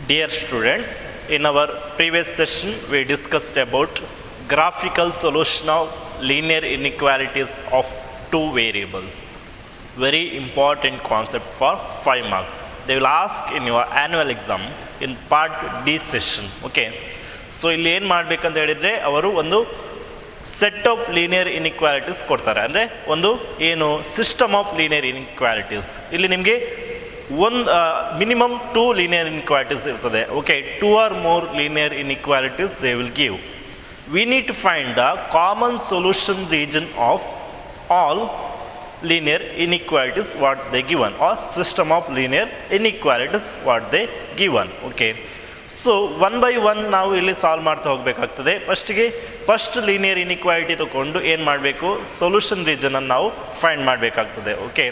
Dear students, in our previous session we discussed about graphical solution of linear inequalities of two variables. Very important concept for 5 marks. They will ask in your annual exam in part D session. Okay. So ಇಲ್ಲಿ ಏನು ಮಾಡಬೇಕಂತ ಹೇಳಿದರೆ ಅವರು ಒಂದು set of linear ಇನಿಕ್ವಾಲಿಟೀಸ್ ಕೊಡ್ತಾರೆ. ಅಂದರೆ ಒಂದು ಏನು ಸಿಸ್ಟಮ್ ಆಫ್ ಲೀನಿಯರ್ ಇನಿಕ್ವಾಲಿಟೀಸ್. ಇಲ್ಲಿ ನಿಮಗೆ minimum 2 linear inequalities irtade. Okay, 2 or more linear inequalities they will give. We need to find the common solution region of all linear inequalities what they given, or system of linear inequalities what they given. Okay, so one by one ನಾವು ಇಲ್ಲಿ solve ಮಾಡ್ತಾ ಹೋಗಬೇಕಾಗ್ತದೆ. First linear inequality ತಗೊಂಡು ಏನು ಮಾಡಬೇಕು, solution region ಅನ್ನು ನಾವು find ಮಾಡಬೇಕಾಗ್ತದೆ. ಓಕೆ,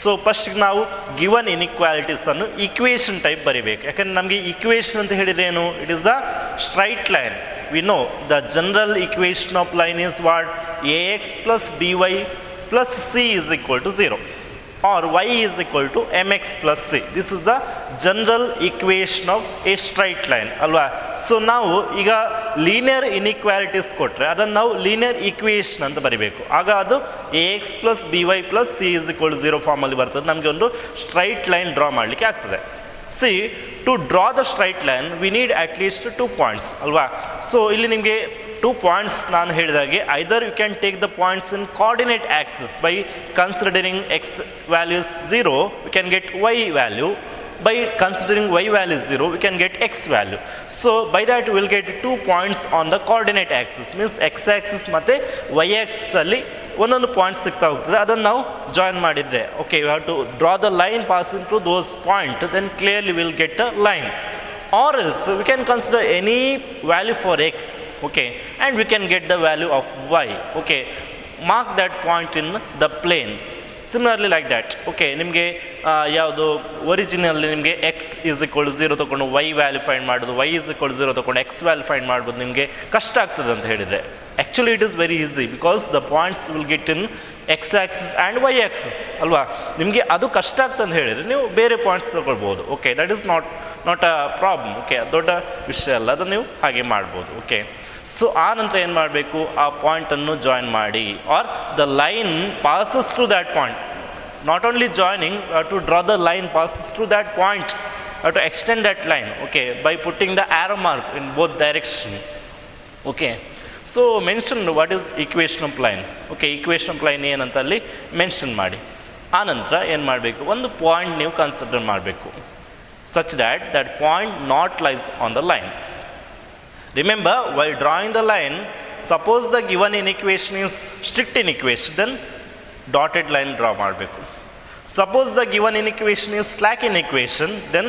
ಸೊ ಫಸ್ಟಿಗೆ ನಾವು ಗಿವನ್ ಇನಿಕ್ವಾಲಿಟೀಸನ್ನು ಈಕ್ವೇಷನ್ ಟೈಪ್ ಬರಿಬೇಕು. ಯಾಕಂದರೆ ನಮಗೆ ಈಕ್ವೇಷನ್ ಅಂತ ಹೇಳಿದ್ರೆ ಏನು, it is the straight line. We know the general equation of line is what, ax plus by plus c is equal to 0 or y is equal to mx plus c. This is the general equation of a straight line alwa. So ನಾವು ಈಗ linear ಇನಿಕ್ವಾಲಿಟೀಸ್ ಕೊಟ್ಟರೆ ಅದನ್ನು ನಾವು linear equation ಅಂತ ಬರಿಬೇಕು. ಆಗ ಅದು ax plus by plus c is equal to 0 ಫಾರ್ಮಲ್ಲಿ ಬರ್ತದೆ. ನಮಗೆ ಒಂದು ಸ್ಟ್ರೈಟ್ ಲೈನ್ ಡ್ರಾ ಮಾಡಲಿಕ್ಕೆ ಆಗ್ತದೆ. See, to draw the straight line we need at least 2 points ಅಲ್ವಾ. ಸೊ ಇಲ್ಲಿ ನಿಮಗೆ 2 points ನಾನು ಹೇಳಿದಾಗೆ, either you can take the points in coordinate axis by considering x value is 0 we can get y value, by considering y value is 0 we can get x value. So by that we will get 2 points on the coordinate axis, means x axis ಮತ್ತು y axis ಅಲ್ಲಿ ಒಂದೊಂದು point ಸಿಗ್ತಾ ಹೋಗ್ತದೆ. ಅದನ್ನು ನಾವು join ಮಾಡಿದರೆ, okay, you have to draw the line passing to those point, then clearly will get a line. Or else we can consider any value for x, okay, and we can get the value of y. Okay, mark that point in the plane. Similarly like that. Okay, ನಿಮಗೆ ಯಾವುದು ಒರಿಜಿನಲ್ಲಿ ನಿಮಗೆ x is equal to 0 ತಗೊಂಡು y value find ಮಾಡೋದು, y is equal to 0 ತಗೊಂಡು x value find ಮಾಡ್ಬೋದು, ನಿಮಗೆ ಕಷ್ಟ ಆಗ್ತದೆ ಅಂತ ಹೇಳಿದರೆ. Actually it is very easy because the points will get in X axis and Y axis ಅಲ್ವಾ. ನಿಮಗೆ ಅದು ಕಷ್ಟ ಆಗ್ತಂತ ಹೇಳಿದರೆ ನೀವು ಬೇರೆ ಪಾಯಿಂಟ್ಸ್ ತಗೊಳ್ಬೋದು. Okay, that is not a problem. Okay, ದೊಡ್ಡ ವಿಷಯ ಅಲ್ಲ, ಅದನ್ನು ನೀವು ಹಾಗೆ ಮಾಡ್ಬೋದು. ಓಕೆ, ಸೊ ಆ ನಂತರ ಏನು ಮಾಡಬೇಕು, ಆ ಪಾಯಿಂಟನ್ನು ಜಾಯಿನ್ ಮಾಡಿ, or the line passes to that point. Not only joining, to draw the line passes to that point, to extend that line. Okay, by putting the arrow mark in both direction. Okay, so mention what is equation of line. Okay, equation of line ಏನಂತ ಅಲ್ಲಿ mention ಮಾಡಿ. ಆನಂತರ ಏನು ಮಾಡಬೇಕು, ಒಂದು point ನೀವು consider ಮಾಡಬೇಕು, such that that point not lies on the line. Remember, while drawing the line, suppose the given inequation is strict inequation, then dotted line draw ಮಾಡಬೇಕು. Suppose the given inequation is slack inequation, then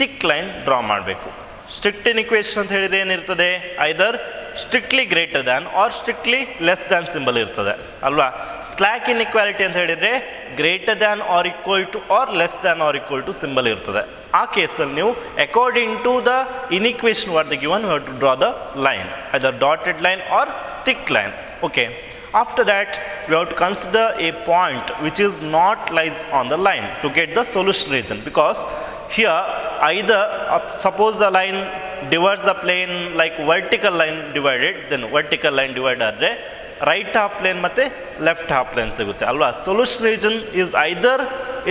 thick line draw ಮಾಡಬೇಕು. Strict inequation ಅಂತ ಹೇಳಿದರೆ ಏನಿರ್ತದೆ, either strictly greater than or strictly less than symbol ಇರ್ತದೆ ಅಲ್ವಾ. Slack inequality ಅಂತ ಹೇಳಿದರೆ greater than or equal to or less than or equal to symbol ಇರ್ತದೆ. ಆ ಕೇಸಲ್ಲಿ ನೀವು according to the inequation what the given you have to draw the line, either dotted line or thick line. Okay, after that we have to consider a point which is not lies on the line to get the solution region, because here either suppose the line divides the plane like vertical line divided, then vertical line divided ಆದರೆ right half plane ಮತ್ತು left half plane ಸಿಗುತ್ತೆ ಅಲ್ವಾ. Solution region is either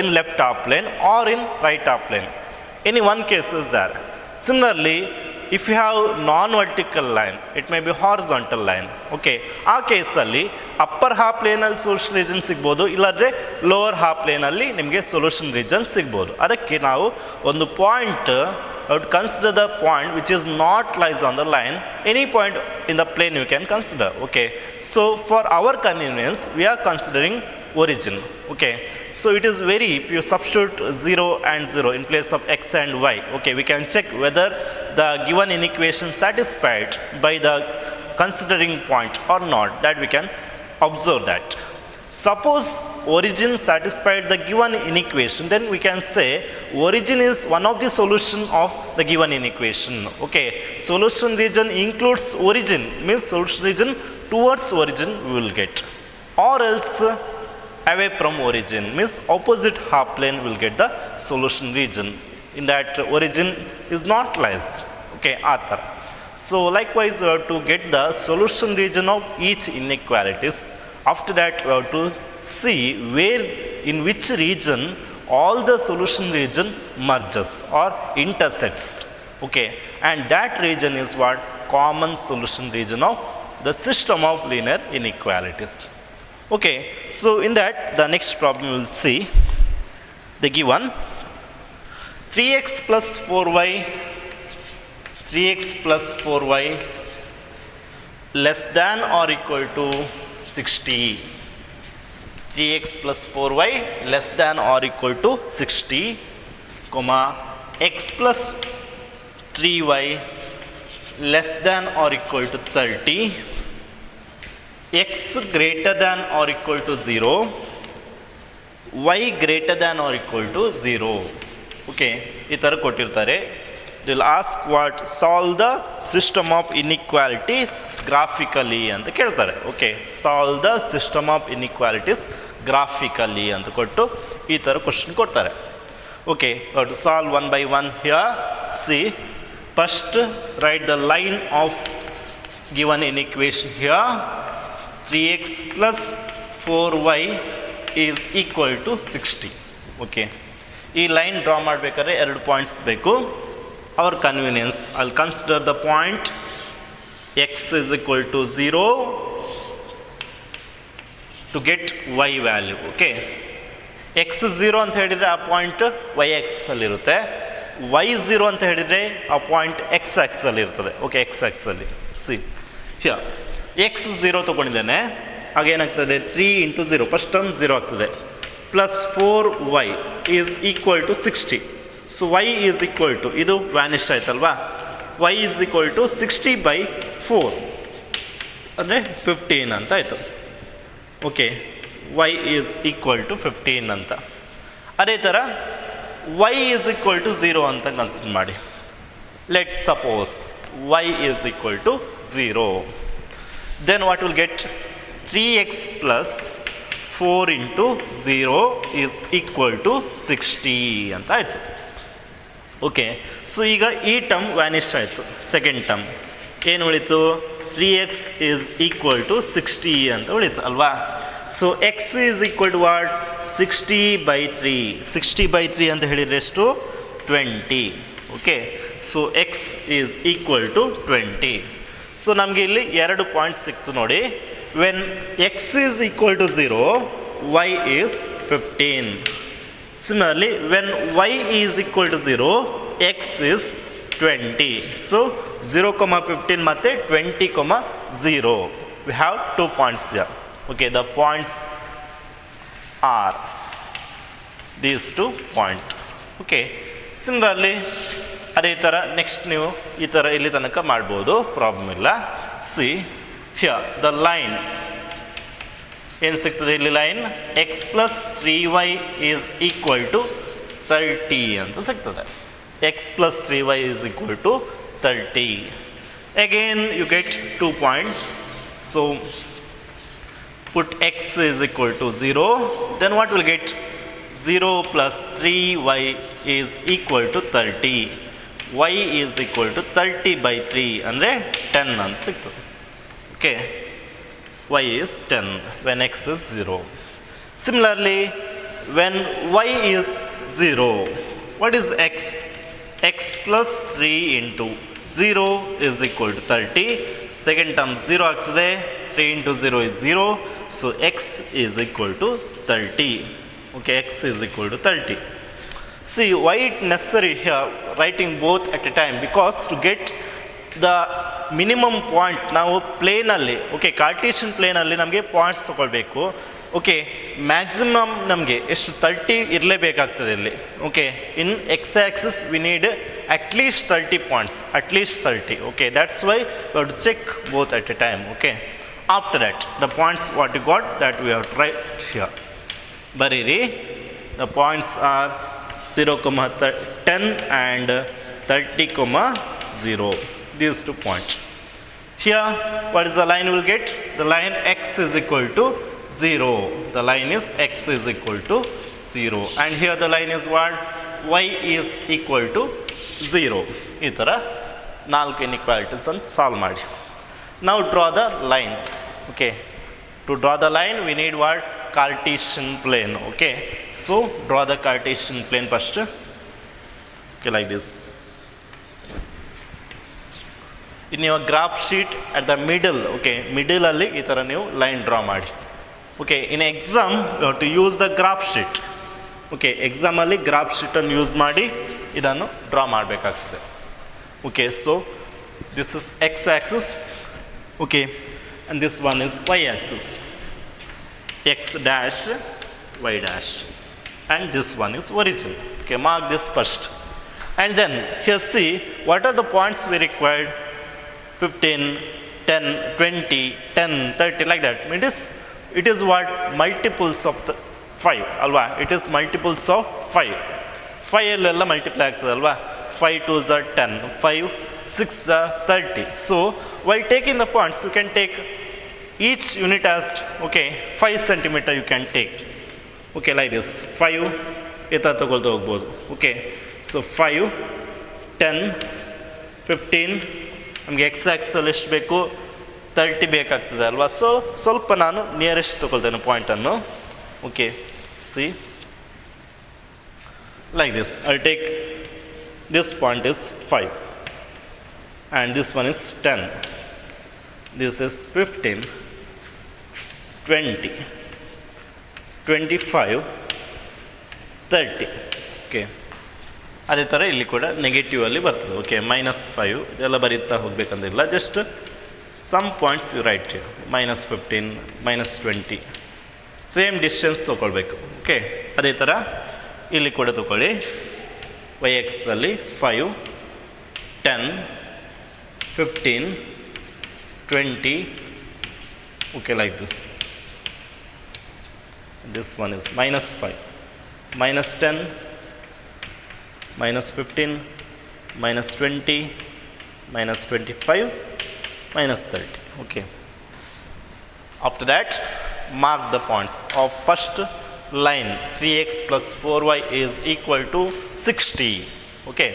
in left half plane or in right half plane. Any one case is there. Similarly if you have non-vertical line, it may be horizontal line. Okay, ಆ ಕೇಸಲ್ಲಿ upper half ಪ್ಲೇನಲ್ಲಿ solution region ಸಿಗ್ಬೋದು, ಇಲ್ಲಾಂದರೆ lower half ಪ್ಲೇನಲ್ಲಿ ನಿಮಗೆ solution region ಸಿಗ್ಬೋದು. ಅದಕ್ಕೆ ನಾವು ಒಂದು point, I would consider the point which is not lies on the line. Any point in the plane you can consider. Okay, so for our convenience we are considering origin. Okay, so it is very, if you substitute 0 and 0 in place of x and y, okay, we can check whether the given inequation satisfied by the considering point or not, that we can observe that. Suppose origin satisfied the given inequation, then we can say origin is one of the solution of the given inequation. Okay, solution region includes origin, means solution region towards origin we will get, or else away from origin, means opposite half plane will get the solution region. in that origin is not less. Okay, ಆ ಥರ. So likewise we have to get the solution region of each inequalities. After that we have to see where in which region all the solution region merges or intersects. Okay, and that region is what common solution region of the system of linear inequalities. Okay, so in that the next problem we will see the given 3x plus 4y less than or equal to 60. 3x plus 4y less than or equal to 60, comma x plus 3y less than or equal to 30, x greater than or equal to 0, y greater than or equal to 0. Okay, ಈ ಥರ ಕೊಟ್ಟಿರ್ತಾರೆ. They will ask what solve the system of inequalities graphically ಅಂತ ಕೇಳ್ತಾರೆ. Okay, solve the system of inequalities graphically ಅಂತ ಕೊಟ್ಟು ಈ ಥರ question ಕೊಡ್ತಾರೆ. Okay, to solve one by one here see first write the line of given in equation here 3x plus 4y is equal to 60. Okay, ಈ line draw ಮಾಡಬೇಕಾದ್ರೆ 2 points ಬೇಕು. Our convenience, I'll consider the point x is equal to 0 to get y value. Okay, x 0 ಅಂತ ಹೇಳಿದರೆ ಆ point y x ಅಲ್ಲಿ ಇರುತ್ತೆ, y 0 ಅಂತ ಹೇಳಿದರೆ ಆ ಪಾಯಿಂಟ್ x x ಅಲ್ಲಿ ಇರ್ತದೆ. ಓಕೆ, x x ಅಲ್ಲಿ ಸಿ ಹಿಯರ್ x 0 ತೊಗೊಂಡಿದ್ದೇನೆ, ಹಾಗೇನಾಗ್ತದೆ 3 ಇಂಟು 0 ಫಸ್ಟ್ ಟರ್ಮ್ 0 ಆಗ್ತದೆ, plus 4y is equal to 60. So y is equal to, ಇದು ವ್ಯಾನಿಷ್ ಆಯ್ತಲ್ವಾ, y ಈಸ್ ಈಕ್ವಲ್ ಟು 60/4 ಅಂದರೆ 15 ಅಂತ ಆಯಿತು. Okay, y is equal to 15 ಅಂತ. ಅದೇ ಥರ y ಈಸ್ ಈಕ್ವಲ್ ಟು 0 ಅಂತ ಕನ್ಸಿಡರ್ ಮಾಡಿ. Let suppose y is equal to 0. Then what will get 3x plus 4 into 0 is equal to 60 ಅಂತ ಆಯಿತು. ಓಕೆ, ಸೊ ಈಗ ಈ ಟರ್ಮ್ ವ್ಯಾನಿಷ್ ಆಯಿತು. ಸೆಕೆಂಡ್ ಟರ್ಮ್ ಏನು ಉಳಿತು, 3x ಈಸ್ ಈಕ್ವಲ್ ಟು 60 ಅಂತ ಉಳಿತು ಅಲ್ವಾ. So X is equal to what, 60/3. 60/3 ಅಂತ ಹೇಳಿದರೆ ಎಷ್ಟು, 20. Okay, so X is equal to 20. So ನಮಗೆ ಇಲ್ಲಿ 2 ಪಾಯಿಂಟ್ಸ್ ಸಿಕ್ತು ನೋಡಿ. When X is equal to 0, Y is 15. Similarly, when y is equal to 0, x is 20. So 0,15 ಮತ್ತೆ 20,0. We have 2 points here. Okay, the points are these 2 points. Okay, similarly ಅದೇ ಥರ next ನೀವು ಈ ಥರ ಇಲ್ಲಿ ತನಕ ಮಾಡ್ಬೋದು, ಪ್ರಾಬ್ಲಮ್ ಇಲ್ಲ. ಸಿ ಹಿಯರ್ ದ ಲೈನ್ ಏನು ಸಿಗ್ತದೆ ಇಲ್ಲಿ, line X plus 3y is equal to 30 ಅಂತ ಸಿಗ್ತದೆ. X plus 3y is equal to 30. Again you get 2 points. So put X is equal to 0. Then what will get 0 plus 3y is equal to 30. y is equal to 30/3 ಅಂದರೆ 10 ಅಂತ ಸಿಗ್ತದೆ. Okay, y is 10 when x is 0. Similarly, when y is 0, what is x? X plus 3 into 0 is equal to 30. Second term 0 ಆಗ್ತದೆ, 3 into 0 is 0. So x is equal to 30. Okay, x is equal to 30. See, why it necessary here writing both at a time? Because to get the minimum point ನಾವು ಪ್ಲೇನಲ್ಲಿ, okay Cartesian ಪ್ಲೇನಲ್ಲಿ ನಮಗೆ points ತೊಗೊಳ್ಬೇಕು. Okay, maximum ನಮಗೆ ಎಷ್ಟು 30 ಇರಲೇಬೇಕಾಗ್ತದೆ ಇಲ್ಲಿ. Okay, in X axis we need at least 30 points, at least 30. Okay, that's why we have to check both at a time. Okay, after that the points what you got that we have try here. ಬರೀರಿ, the points are 0,10 and 30,0. These 2 points. Here, what is the line we will get? The line x is equal to 0. The line is x is equal to 0. And here the line is what? y is equal to 0. ಈ ಥರ 4 inequalities ಅನ್ನು solve ಮಾಡಿ. Now draw the line. Okay. To draw the line we need what? Cartesian plane. Okay. So draw the Cartesian plane first. Okay, like this. In your graph sheet at the middle, okay, middle alli ee tara ನೀವು line draw ಮಾಡಿ. Okay, in exam you have to use the graph sheet. Okay, exam alli graph sheet ಅನ್ನು use ಮಾಡಿ ಇದನ್ನು draw ಮಾಡಬೇಕಾಗ್ತದೆ. Okay, so this is x axis. Okay, and this one is y axis. X dash, y dash, and this one is origin. Okay, mark this first. And then here see what are the points we required. 15, 10, 20, 10, 30, like that. It is what? Multiples of the 5 alva. It is multiples of 5. 5 ಎಲ್ಲ multiply ಆಗ್ತದೆ ಅಲ್ವಾ? 5 2s are 10, 5 6 are 30. So while taking the points you can take each unit as, okay, 5 centimeter you can take. Okay, like this 5 ಈ ಥರ ತಗೊಳ್ತಾ ಹೋಗ್ಬೋದು. Okay, so 5, 10, 15, ನಮಗೆ X ಆ್ಯಕ್ಸಲ್ಲಿ ಎಷ್ಟು ಬೇಕು? 30 ಬೇಕಾಗ್ತದೆ ಅಲ್ವಾ? ಸೊ ಸ್ವಲ್ಪ ನಾನು ನಿಯರೆಸ್ಟ್ ತೊಗೊಳ್ತೇನೆ ಪಾಯಿಂಟನ್ನು. Okay, see like this. I take this point is 5 and this one is 10. This is 15, 20, 25, 30. Okay, ಅದೇ ಥರ ಇಲ್ಲಿ ಕೂಡ ನೆಗೆಟಿವಲ್ಲಿ ಬರ್ತದೆ. ಓಕೆ, -5 ಇದೆಲ್ಲ ಬರೀತಾ ಹೋಗ್ಬೇಕಂದಿಲ್ಲ. Just some points you write here. -15, -20 same distance ತೊಗೊಳ್ಬೇಕು. ಓಕೆ, ಅದೇ ಥರ ಇಲ್ಲಿ ಕೂಡ ತೊಗೊಳ್ಳಿ. Y exactly 5, 10, 15, 20. Okay, like this. This one is -5, -10, -15, -20, -25, -30. Okay. After that, mark the points of first line. 3x plus 4y is equal to 60. Okay.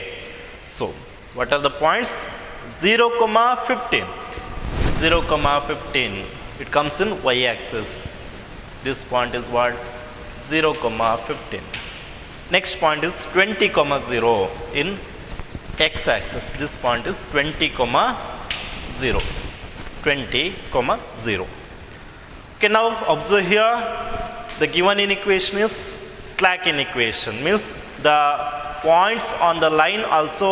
So, what are the points? 0, 15. 0, 15. It comes in y-axis. This point is what? 0, 15. Next point is 20, 0 in x-axis. This point is 20, 0. 20, 0. Okay, now observe here the given inequation is slack inequation. Means the points on the line also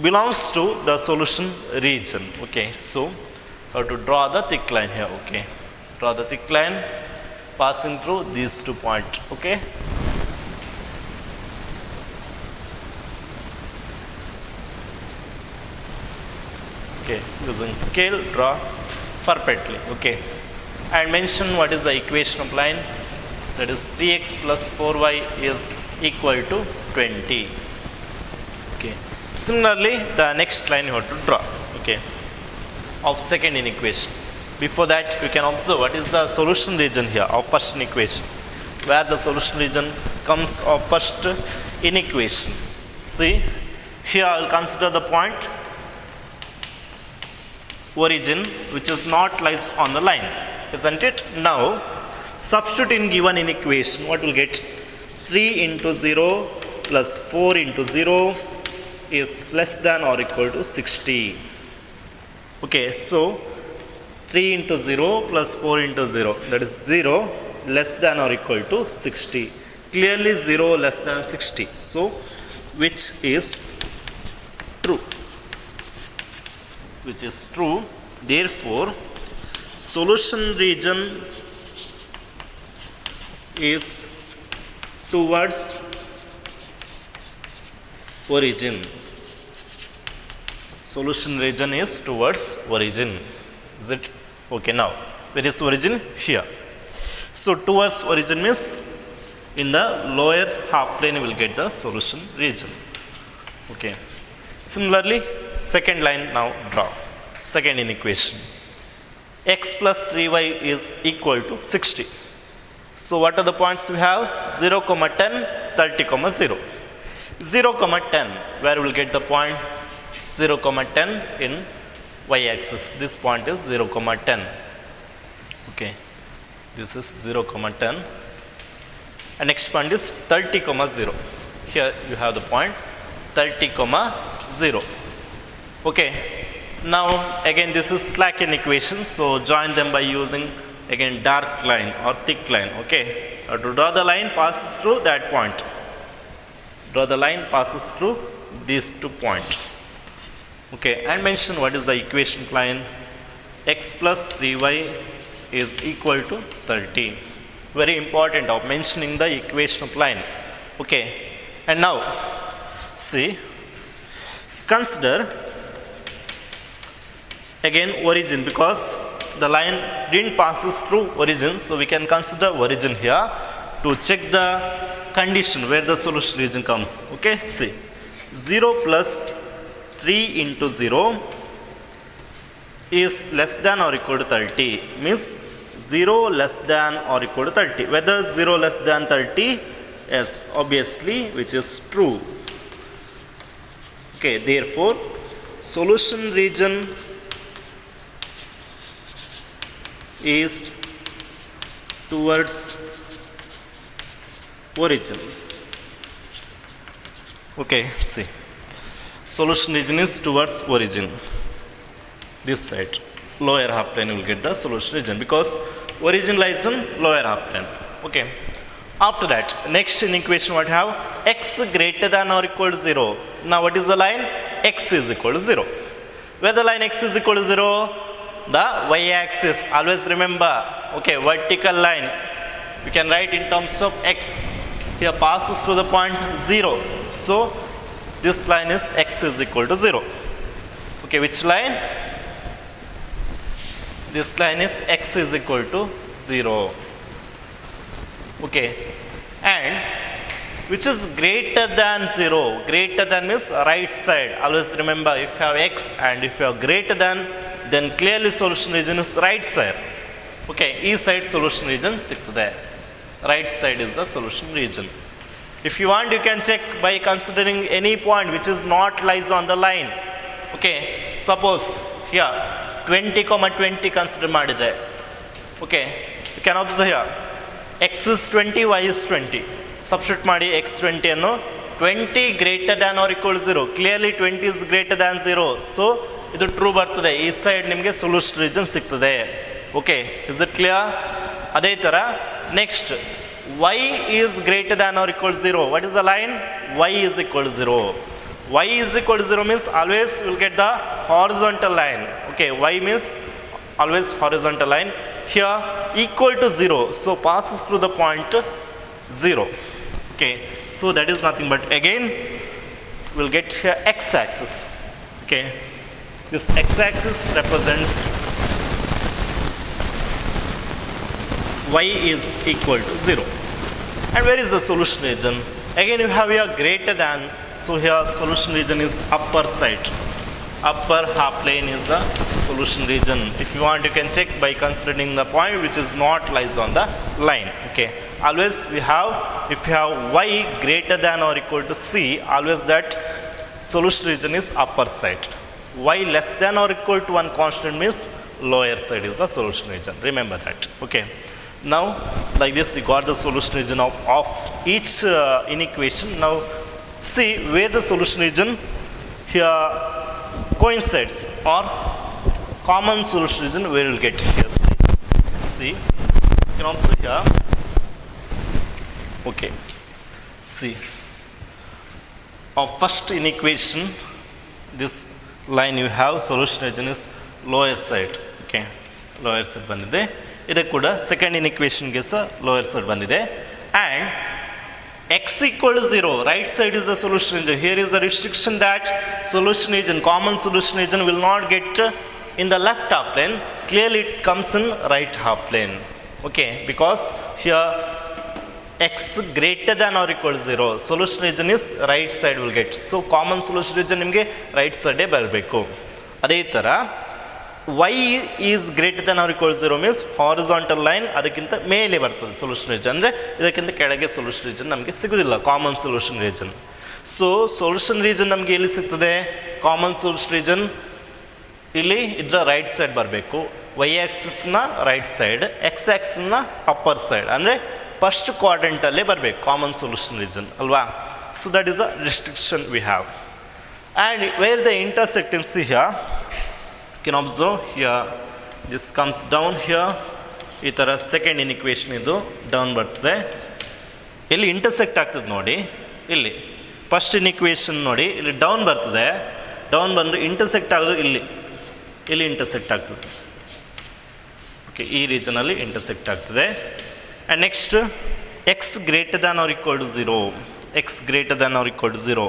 belongs to the solution region. Okay, so how to draw the thick line here. Okay, draw the thick line passing through these 2 points. Okay. Okay, using scale draw perfectly. Okay, and mention what is the equation of line. That is 3x plus 4y is equal to 20. Okay, similarly the next line you have to draw. Okay, of second inequation. Before that you can observe what is the solution region here of first inequation, where the solution region comes of first inequation. See here I will consider the point origin which is not lies on the line, isn't it? Now substitute in given inequation. What will get? 3 into 0 plus 4 into 0 is less than or equal to 60. Okay, so 3 into 0 plus 4 into 0, that is 0 less than or equal to 60. Clearly 0 less than 60. So which is true? Which is true. Therefore solution region is towards origin. Solution region is towards origin. Is it okay? Now where is origin? Here. So towards origin means in the lower half plane you will get the solution region. Okay, similarly second line now draw. Second inequation, x plus 3y is equal to 60. So what are the points we have? 0, 10, 30 comma 0. 0 comma 10, where we'll get the point 0 comma 10 in y-axis. This point is 0 comma 10. Okay, this is 0 comma 10. And next point is 30 comma 0. Here you have the point 30 comma 0. Okay, now again this is slack inequation, so join them by using again dark line or thick line. Okay, to draw the line passes through that point. Draw the line passes through these 2 points. Okay, and mention what is the equation line. X plus 3y is equal to 30. Very important of mentioning the equation of line. Okay, and now see, consider again origin, because the line didn't passes through origin, so we can consider origin here to check the condition where the solution region comes. Okay, see, 0 plus 3 into 0 is less than or equal to 30, means 0 less than or equal to 30. Whether 0 less than 30, yes, obviously, which is true. Okay, therefore solution region is towards origin. Okay, see, solution region is towards origin. This side, lower half plane will get the solution region, because origin lies in lower half plane. Okay, after that, next in equation what have? X greater than or equal to 0. Now what is the line? X is equal to 0. Where the line X is equal to 0? The y-axis. Always remember, okay, vertical line we can write in terms of x. Here passes through the point 0. So this line is x is equal to 0. Okay, which line? This line is x is equal to 0. Okay, and which is greater than 0. Greater than means right side. Always remember, if you have x and if you have greater than, then clearly solution region is right side. Okay, each side solution region there. Right side is the solution region. If you want, you can check by considering any point which is not lies on the line. Okay, suppose here 20 comma 20 consider madide. Okay, you can observe here x is 20, y is 20. Substitute madi x 20 anno 20 greater than or equal to 0. Clearly 20 is greater than 0. So ಇದು true ಬರ್ತದೆ, ಈ side ನಿಮಗೆ solution region ಸಿಗ್ತದೆ. Okay, is it clear? ಅದೇ ಥರ next y is greater than or equal 0. What is the line? y is equal 0. y is equal 0 means always will get the horizontal line. Okay, y means always horizontal line. Here equal to 0, so passes through the point 0. Okay, so that is nothing but again we'll get here x-axis. Okay, this x-axis represents y is equal to 0. And where is the solution region? Again you have here greater than, so here solution region is upper side. Upper half plane is the solution region. If you want, you can check by considering the point which is not lies on the line. Okay, always we have, if you have y greater than or equal to c, always that solution region is upper side. Y less than or equal to one constant means lower side is the solution region. Remember that. Okay, now like this you got the solution region of each inequation. Now see where the solution region here coincides or common solution region, where you'll get here. See, you can also here. Okay, see, of first inequation, this line you have solution region is lower side. Okay, lower side bandide. Idu kuda second inequation ge sa lower side bandide. And x equal to 0, right side is the solution region. Here is the restriction that solution region, common solution region will not get in the left half plane. Clearly it comes in right half plane. Okay, because here x greater than or equal to 0, solution region is right side will get. So common solution region nimge right side e barabeku. Adhe tara Y is greater then or equal 0 means horizontal line ಅದಕ್ಕಿಂತ ಮೇಲೆ ಬರ್ತದೆ solution region, ಅಂದರೆ ಇದಕ್ಕಿಂತ ಕೆಳಗೆ solution region ನಮಗೆ ಸಿಗೋದಿಲ್ಲ, common solution region. So solution region ನಮಗೆ ಎಲ್ಲಿ ಸಿಗ್ತದೆ? ಕಾಮನ್ ಸೊಲ್ಯೂಷನ್ ರೀಜನ್ ಇಲ್ಲಿ ಇದರ ರೈಟ್ ಸೈಡ್ ಬರಬೇಕು, ವೈ ಆ್ಯಕ್ಸಿಸ್ನ ರೈಟ್ ಸೈಡ್, ಎಕ್ಸ್ ಆ್ಯಕ್ಸಿಸ್ನ ಅಪ್ಪರ್ ಸೈಡ್, ಅಂದರೆ ಫಸ್ಟ್ ಕ್ವಾಡ್ರೆಂಟಲ್ಲೇ ಬರಬೇಕು ಕಾಮನ್ ಸೊಲ್ಯೂಷನ್ ರೀಜನ್ ಅಲ್ವಾ. So that is the restriction we have. And where the intersections here can observe here, this comes down here, ಈ ಥರ second ಇನ್ಇಕ್ವೇಷನ್ ಇದು ಡೌನ್ ಬರ್ತದೆ. ಇಲ್ಲಿ ಇಂಟರ್ಸೆಕ್ಟ್ ಆಗ್ತದೆ ನೋಡಿ, ಇಲ್ಲಿ ಫಸ್ಟ್ ಇನ್ಇಕ್ವೇಷನ್ ನೋಡಿ ಇಲ್ಲಿ ಡೌನ್ ಬರ್ತದೆ, ಡೌನ್ ಬಂದರೆ ಇಂಟರ್ಸೆಕ್ಟ್ ಆಗೋದು ಇಲ್ಲಿ ಇಂಟರ್ಸೆಕ್ಟ್ ಆಗ್ತದೆ. ಓಕೆ, ಈ ರೀಜನಲ್ಲಿ ಇಂಟರ್ಸೆಕ್ಟ್ ಆಗ್ತದೆ. And next X greater than or equal to 0, X greater than or equal to 0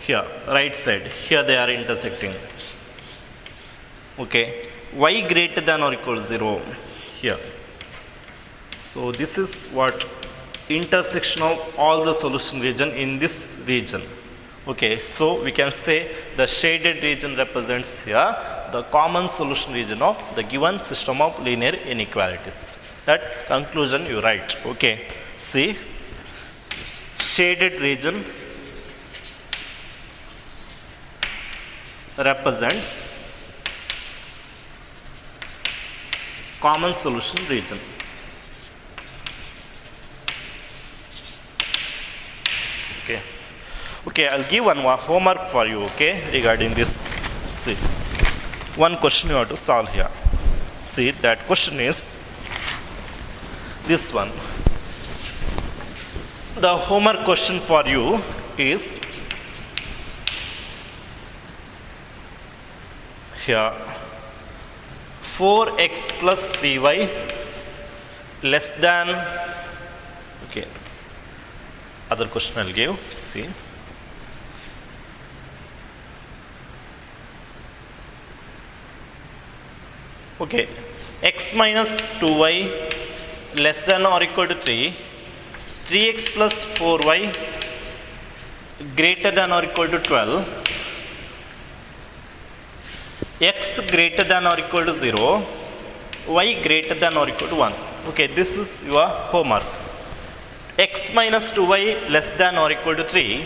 here right side, here they are intersecting. Okay, y greater than or equal to 0 here. So this is what intersection of all the solution region in this region. Okay, so we can say the shaded region represents here the common solution region of the given system of linear inequalities. That conclusion you write. Okay, see, shaded region represents common solution region. Okay, I'll give one more homework for you, okay, regarding this. See, one question you have to solve here. See, that question is this one. The homework question for you is here, 4x plus 3y less than, okay, other question I'll give. See, okay, x minus 2y less than or equal to 3, 3x plus 4y greater than or equal to 12, x greater than or equal to 0, y greater than or equal to 1. Okay, this is your homework. X minus 2y less than or equal to 3,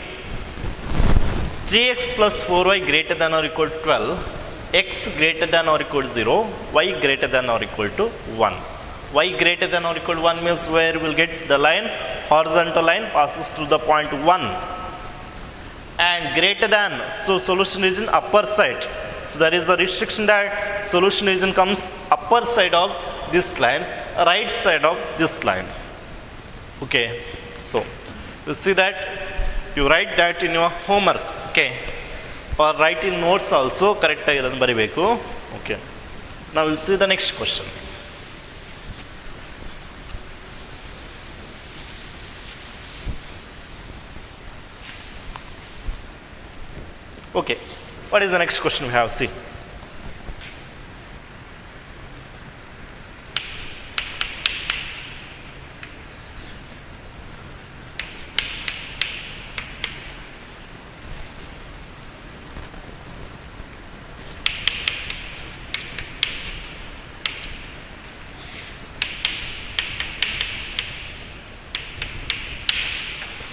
3x plus 4y greater than or equal to 12, x greater than or equal to 0, y greater than or equal to 1. Y greater than or equal to 1 means where we'll get the line, horizontal line passes through the point 1. And greater than, so solution region upper side. So there is a restriction that solution region comes upper side of this line, right side of this line. Okay, so you see that, you write that in your homework, okay, or write in notes also, correct ಆಗಿ ಅದನ್ನು ಬರಿಬೇಕು. Okay, now we'll see the next question. Okay, what is the next question we have? See,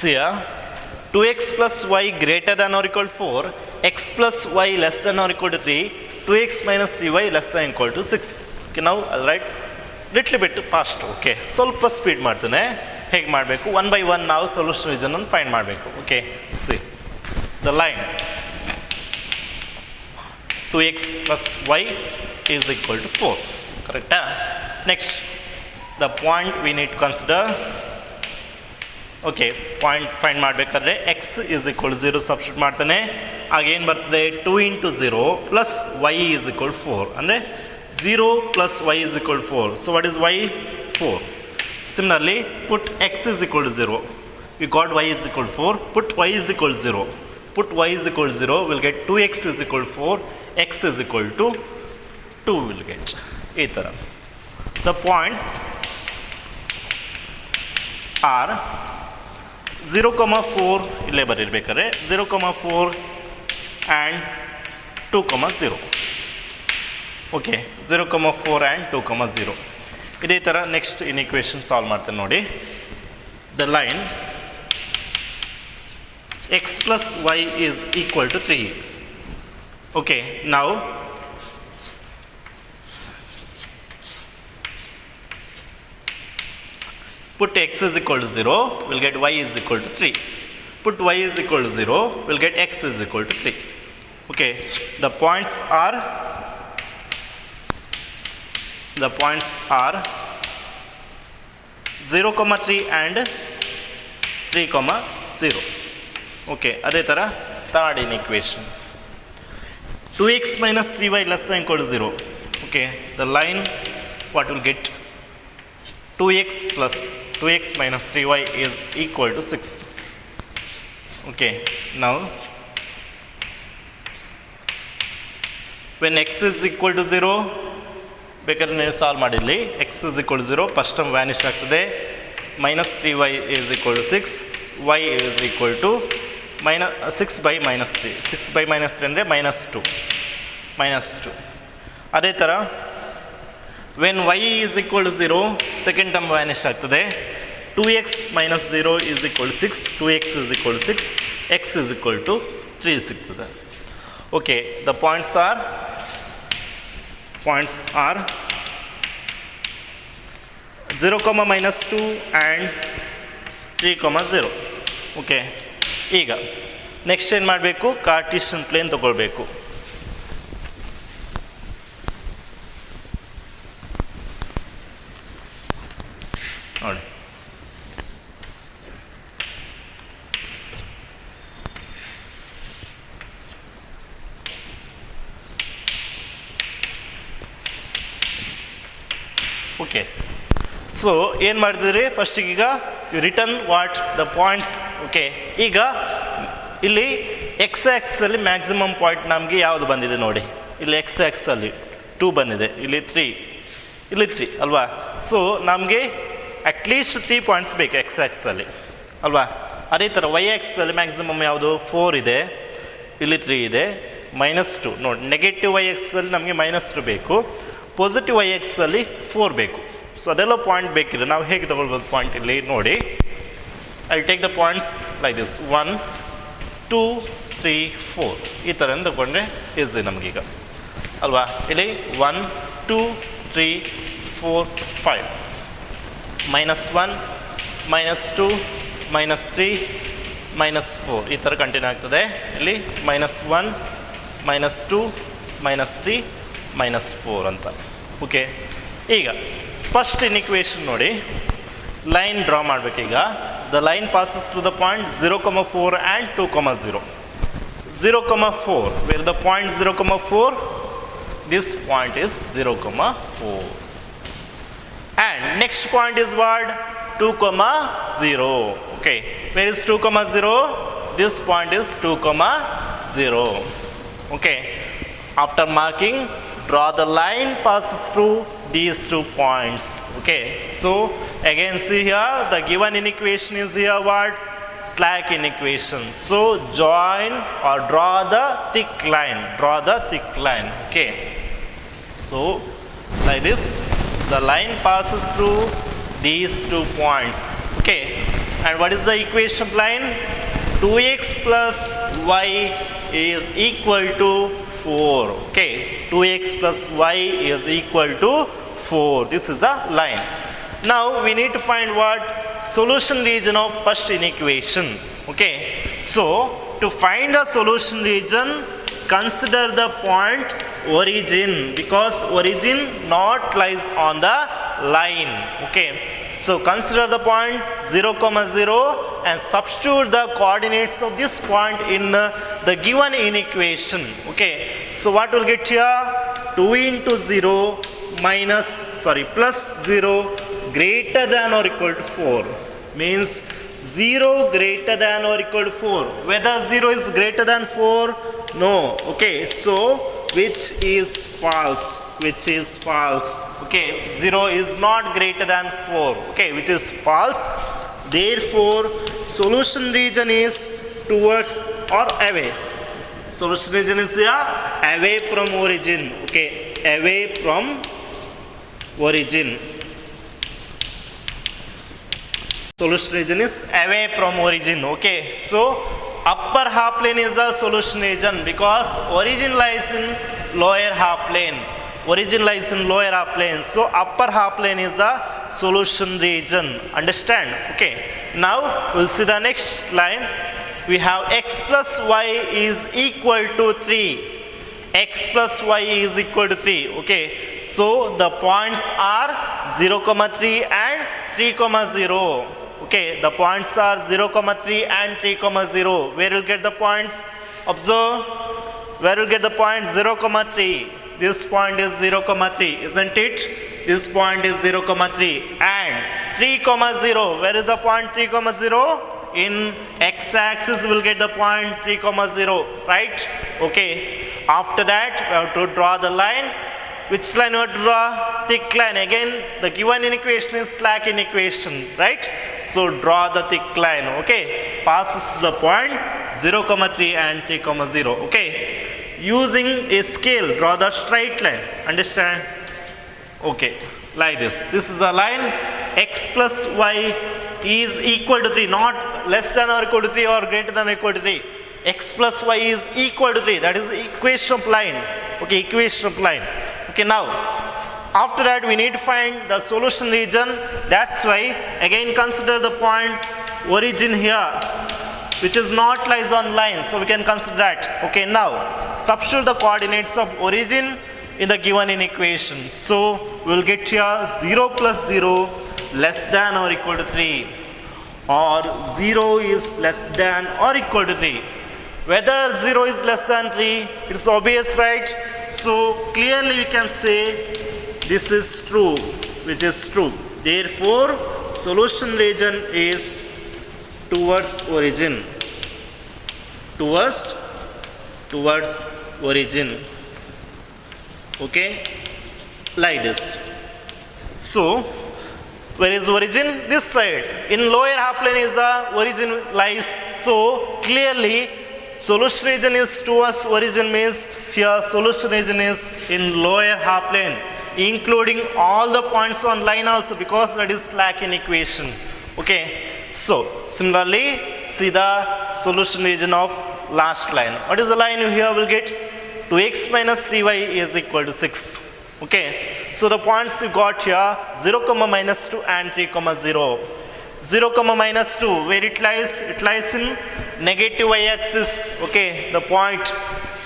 here 2x plus y greater than or equal to 4, x plus y less than or equal to 3, 2x minus 3y less than or equal to 6. Okay, now I'll write little bit fast. Okay, ಸ್ವಲ್ಪ speed ಮಾಡ್ತೇನೆ. ಹೇಗೆ ಮಾಡಬೇಕು, one by one ನಾವು solution region ಅನ್ನು find ಮಾಡಬೇಕು. Okay, see the line 2x plus y is equal to 4. ಕರೆಕ್ಟಾ? Next the point we need to consider. Okay, point find ಮಾಡಬೇಕಾದ್ರೆ X is equal 0 substitute ಮಾಡ್ತಾನೆ. ಆಗೇನು ಬರ್ತದೆ, 2 into 0 plus y is equal to 4. ಅಂದರೆ 0 plus y is equal to 4. So what is y? 4. Similarly, put x is equal to 0. We got y is equal to 4. Put y is equal to 0. Put y is equal to 0. We'll get 2x is equal to 4. X is equal to 2 will get. ಈ ಥರ the points are 0,4 ಇಲ್ಲೇ ಬರೀರ್ಬೇಕಾದ್ರೆ 0,4 and 2,0. Okay 0,4 and 2,0 ಇದೇ ಥರ next ಇನ್ಇಕ್ವೇಷನ್ solve ಮಾಡ್ತೇನೆ ನೋಡಿ. The line x plus y is equal to 3. Okay, now put x is equal to 0, we'll get y is equal to 3. Put y is equal to 0, we'll get x is equal to 3. Okay, the points are 0,3 and 3,0. Okay, ಅದೇ ಥರ third ಇನ್ಇಕ್ವೇಷನ್ 2x minus 3y less than equal to 0. Okay, the line what will get 2x minus 3y is equal to 6. Okay, now when x is equal to 0 ಬೇಕಾದ್ರೆ ನೀವು solve ಮಾಡಿರಲಿ. x is equal to 0 first term vanish ಆಗ್ತದೆ. minus 3y is equal to 6, y is equal to 6 by minus 3. 6 by minus 3 ಅಂದರೆ -2. ಅದೇ ಥರ when y is equal to 0 second term vanish ಆಗ್ತದೆ. 2x minus 0 is equal to 6, 2x is equal to 6, x is equal to 3 ಸಿಗ್ತದೆ. Okay, the points R 0, -2 and 3,0. Okay, ಈಗ next ಏನು ಮಾಡಬೇಕು, Cartesian plane ತಗೊಳ್ಬೇಕು. ನೋಡಿ, ಓಕೆ. ಸೊ ಏನು ಮಾಡಿದ್ರಿ ಫಸ್ಟಿಗೆ, ಈಗ you return what the points. Okay, ಈಗ ಇಲ್ಲಿ ಎಕ್ಸ್ ಆ್ಯಕ್ಸಲ್ಲಿ ಮ್ಯಾಕ್ಸಿಮಮ್ ಪಾಯಿಂಟ್ ನಮಗೆ ಯಾವುದು ಬಂದಿದೆ ನೋಡಿ. ಇಲ್ಲಿ ಎಕ್ಸ್ ಆ್ಯಕ್ಸಲ್ಲಿ 2 ಬಂದಿದೆ, ಇಲ್ಲಿ 3 ಅಲ್ವಾ. ಸೊ ನಮಗೆ ಅಟ್ಲೀಸ್ಟ್ 3 ಪಾಯಿಂಟ್ಸ್ ಬೇಕು ಎಕ್ಸ್ ಆ್ಯಕ್ಸಲ್ಲಿ ಅಲ್ವಾ. ಅದೇ ಥರ ವೈ ಆ್ಯಕ್ಸಲ್ಲಿ ಮ್ಯಾಕ್ಸಿಮಮ್ ಯಾವುದು 4 ಇದೆ, ಇಲ್ಲಿ 3 ಇದೆ, -2 ನೋಡಿ. ನೆಗೆಟಿವ್ ವೈ ಎಕ್ಸಲ್ಲಿ ನಮಗೆ -2 ಬೇಕು, ಪಾಸಿಟಿವ್ ವೈ ಎಕ್ಸಲ್ಲಿ 4 ಬೇಕು. ಸೊ ಅದೆಲ್ಲ ಪಾಯಿಂಟ್ ಬೇಕಿದೆ. ನಾವು ಹೇಗೆ ತಗೊಳ್ಬೋದು ಪಾಯಿಂಟ್ ಇಲ್ಲಿ ನೋಡಿ. I take the points like this 1, 2, 3, 4 ಈ ಥರ ತಗೊಂಡ್ರೆ ಈಸಿ ನಮಗೀಗ ಅಲ್ವಾ. ಇಲ್ಲಿ 1, 2, 3, 4, 5 -1, -2, -3, -4 ಈ ಥರ ಕಂಟಿನ್ಯೂ ಆಗ್ತದೆ. ಇಲ್ಲಿ -1, -2, -3, -4 ಅಂತ. ಓಕೆ, ಈಗ ಫಸ್ಟ್ ಇನ್ಇಕ್ವೇಷನ್ ನೋಡಿ, ಲೈನ್ ಡ್ರಾ ಮಾಡಬೇಕೀಗ. The line passes to the point 0,4 and 2,0. 0,4 where the point 0,4, this point is 0,4 and next point is what 2,0. okay, where is 2,0? This point is 2,0. okay, after marking draw the line passes through these 2 points. okay, so again see here the given inequation is here what, slack inequation. so join or draw the thick line, okay. So like this the line passes through these 2 points. okay, and what is the equation line? 2x plus y is equal to 4. okay, 2x plus y is equal to 4. This is a line. Now we need to find what solution region of first inequation. okay, so to find the solution region consider the point origin, because origin not lies on the line. okay, so consider the point 0,0 and substitute the coordinates of this point in the given inequation. okay, so what will get here? 2 into 0 plus 0 greater than or equal to 4 means 0 greater than or equal to 4. Whether 0 is greater than 4? No. okay, so which is false. okay, 0 is not greater than 4. okay, which is false. Therefore solution region is towards or away. Solution region is here away from origin. okay, away from origin. Solution region is away from origin. Okay, so upper half plane is the solution region because origin lies in lower half plane. Origin lies in lower half plane. So upper half plane is the solution region. Understand? Okay. Now we'll see the next line. We have x plus y is equal to 3. X plus y is equal to 3. Okay. So the points are 0, 3 and 3, 0. Okay. The points are 0, 3 and 3, 0. Where will get the points? Observe. Where will get the point? 0, 3. This point is 0, 3, isn't it? This point is 0, 3 and 3, 0. Where is the point 3, 0? In x-axis we will get the point 3, 0, right? Okay. After that we have to draw the line. Which line we have to draw? Thick line. Again, the given inequation is slack inequation, right? So draw the thick line. Okay. Passes to the point 0, 3 and 3, 0. Okay. Using a scale, draw the straight line. Understand? Okay, like this. This is the line. X plus y is equal to 3, not less than or equal to 3 or greater than or equal to 3. X plus y is equal to 3. That is the equation of line. Okay, equation of line. Okay, now after that we need to find the solution region. That's why again consider the point origin here, which is not lies on line, so we can consider that. Okay, now substitute the coordinates of origin in the given inequation. So we will get here 0 plus 0 less than or equal to 3, or 0 is less than or equal to 3. Whether 0 is less than 3, it's obvious, right? So clearly we can say this is true, which is true. Therefore solution region is towards origin. Towards origin. Okay, like this. So where is origin? This side. In lower half plane is the origin lies. So clearly solution region is towards origin, means here solution region is in lower half plane, including all the points on line also, because that is slack inequation. Okay. So similarly, see the solution region of last line. What is the line you here will get? 2x minus 3y is equal to 6. Okay. So the points you got here 0, minus 2 and 3, 0. 0, minus 2, where it lies? It lies in negative y-axis. Okay. The point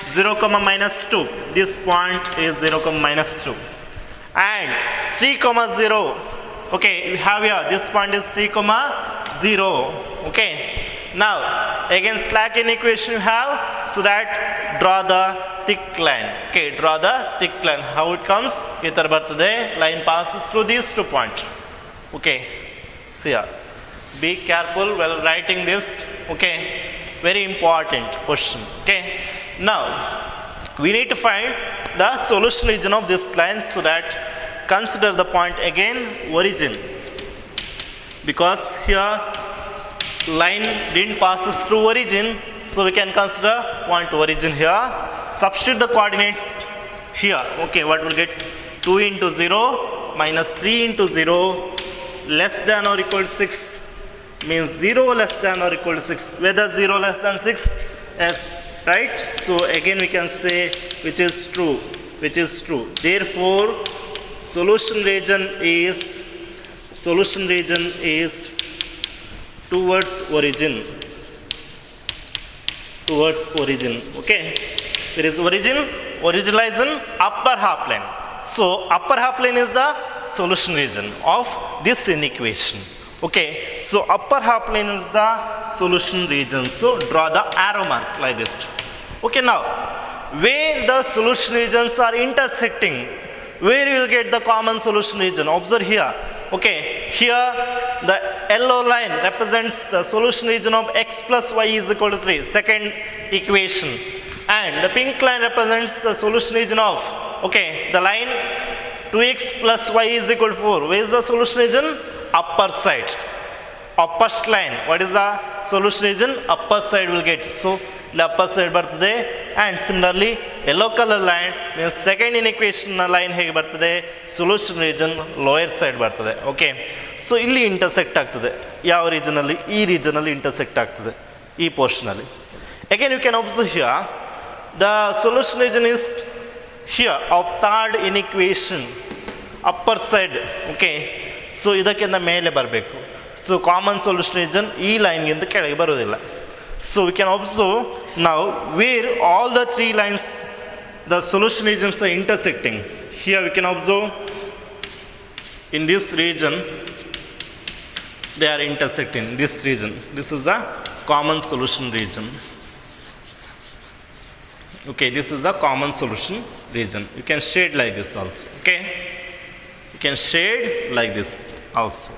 0, minus 2. This point is 0, minus 2. And 3, 0. Okay, we have here this point is 3, 0. Okay. Now again slack inequation you have, so that draw the thick line. Okay, draw the thick line. How it comes? Itar bartade, line passes through these 2 points. Okay. See here. Be careful while writing this. Okay. Very important question. Okay. Now we need to find the solution region of this line, so that consider the point again origin, because here line didn't passes through origin, so we can consider point origin here. Substitute the coordinates here. Okay, what will get? 2 into 0 minus 3 into 0 less than or equal to 6, means 0 less than or equal to 6. Whether 0 less than 6? Yes, right? So again we can say which is true, which is true. Therefore solution region is towards origin. Towards origin. Okay. There is origin. Origin lies in upper half plane. So upper half plane is the solution region of this inequation. Okay. So upper half plane is the solution region. So draw the arrow mark like this. Okay. Now where the solution regions are intersecting, where you will get the common solution region? Observe here. Okay, here the yellow line represents the solution region of x plus y is equal to 3, second equation. And the pink line represents the solution region of, okay, the line 2x plus y is equal to 4. Where is the solution region? Upper side. Upperst line. What is the solution region? Upper side will get. So the upper side birthday and similarly yellow colour line means second ಇನ್ಇಕ್ವೇಷನ್ನ line ಹೇಗೆ ಬರ್ತದೆ, solution region lower side ಬರ್ತದೆ. Okay, so ಇಲ್ಲಿ intersect ಆಗ್ತದೆ. ಯಾವ ರೀಜನಲ್ಲಿ? ಈ ರೀಜನಲ್ಲಿ ಇಂಟರ್ಸೆಕ್ಟ್ ಆಗ್ತದೆ, ಈ ಪೋರ್ಷನಲ್ಲಿ. Again you can observe here the solution region is here of third inequation upper side. Okay, so ಇದಕ್ಕಿಂತ ಮೇಲೆ ಬರಬೇಕು. ಸೊ ಕಾಮನ್ ಸೊಲ್ಯೂಷನ್ ರೀಜನ್ ಈ ಲೈನ್ಗಿಂತ ಕೆಳಗೆ ಬರೋದಿಲ್ಲ. So we can observe now where all the 3 lines the solution regions are intersecting. Here we can observe in this region they are intersecting this region. This is the common solution region. Okay, this is the common solution region. You can shade like this also. Okay, you can shade like this also.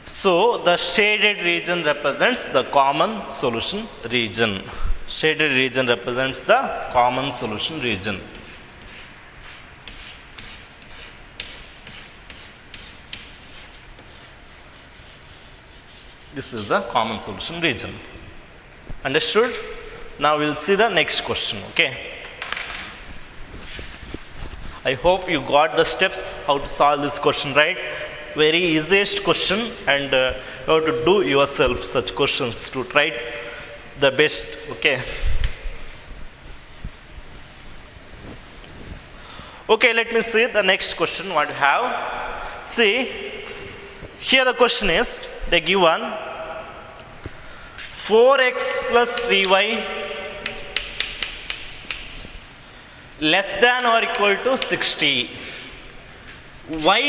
So the shaded region represents the common solution region. Shaded region represents the common solution region. This is the common solution region. Understood? Now we will see the next question. Okay, I hope you got the steps how to solve this question, right? Very easiest question, and you have to do yourself such questions to try the best. Okay, okay, let me see the next question what you have. See, here the question is, they given 4x plus 3y less than or equal to 60, y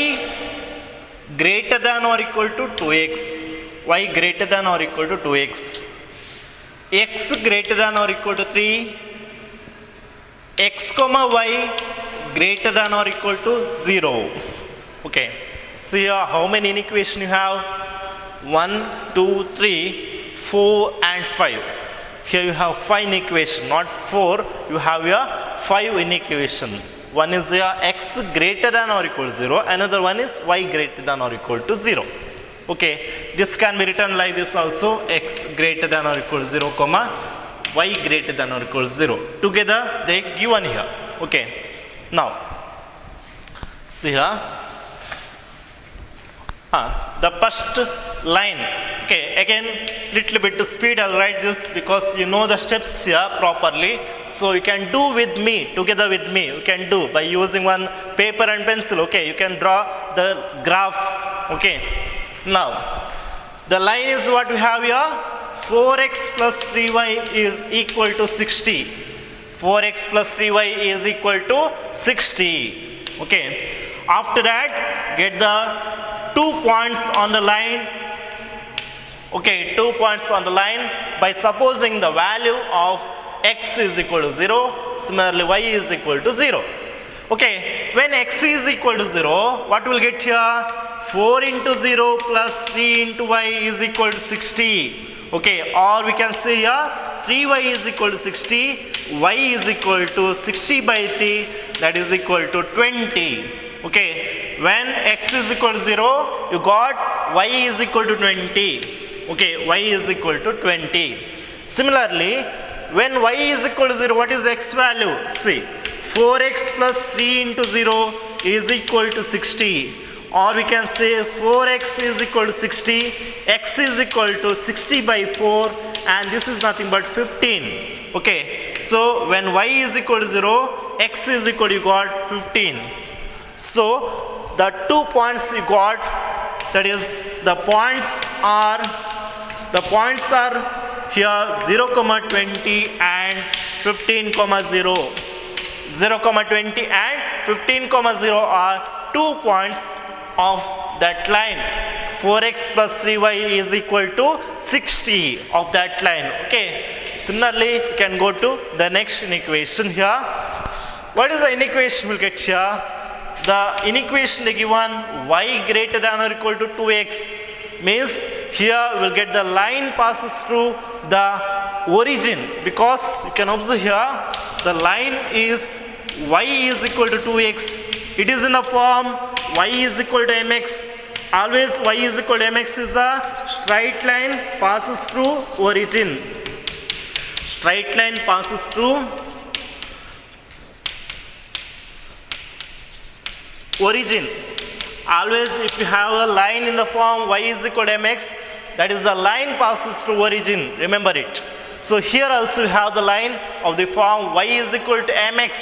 greater than or equal to 2x, y greater than or equal to 2x, x greater than or equal to 3, x comma y greater than or equal to 0. Okay, see here how many inequation you have? 1, 2, 3, 4 and 5. Here you have 5 inequation, not 4. You have your 5 inequation. One is your x greater than or equal to 0. Another one is y greater than or equal to 0. Okay, this can be written like this also: x greater than or equal to 0, comma y greater than or equal to 0. Together they given here. Okay, now see here. The first line. Okay, again little bit to speed I'll write this because you know the steps here properly, so you can do with me, together with me you can do by using one paper and pencil. Okay, you can draw the graph. Okay, now the line is what we have here: 4x plus 3y is equal to 60. 4x plus 3y is equal to 60. Okay, after that get the 2 points on the line. Okay, 2 points on the line by supposing the value of x is equal to 0, similarly y is equal to 0. Okay, when x is equal to 0, what will get here? 4 into 0 plus 3 into y is equal to 60. Okay, or we can say here 3y is equal to 60, y is equal to 60 by 3, that is equal to 20. Okay, when x is equal to 0, you got y is equal to 20. Okay, y is equal to 20. Similarly, when y is equal to 0, what is x value? See, 4x plus 3 into 0 is equal to 60. Or we can say 4x is equal to 60, x is equal to 60 by 4, and this is nothing but 15. Okay, so when y is equal to 0, x is equal to, you got 15. So the 2 points you got, that is the points are here 0, 20 and 15, 0. 0, 20 and 15, 0 are 2 points of that line. 4x plus 3y is equal to 60 of that line. Okay, similarly you can go to the next inequation here. What is the inequation we'll get here? The inequation they given y greater than or equal to 2x means here we'll get the line passes through the origin, because you can observe here the line is y is equal to 2x. It is in the form y is equal to mx. Always y is equal to mx is a straight line passes through origin. straight line passes through origin. Always if you have a line in the form y is equal to mx, that is the line passes through origin, remember it. So here also you have the line of the form y is equal to mx.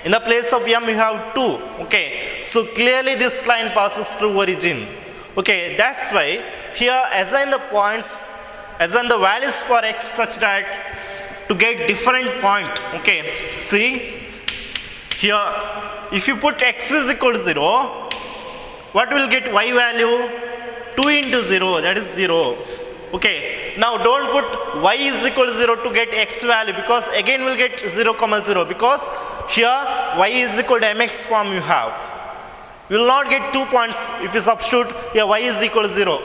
In the place of m you have 2, okay. So clearly this line passes through origin, okay. That's why here assign the points, assign the values for x such that to get different point, okay. See here, if you put x is equal to 0, what will get y value? 2 into 0, that is 0, okay. Now don't put y is equal to 0 to get x value, because again we'll get 0 comma 0, because here y is equal to mx form you have. You will not get 2 points if you substitute here y is equal to 0.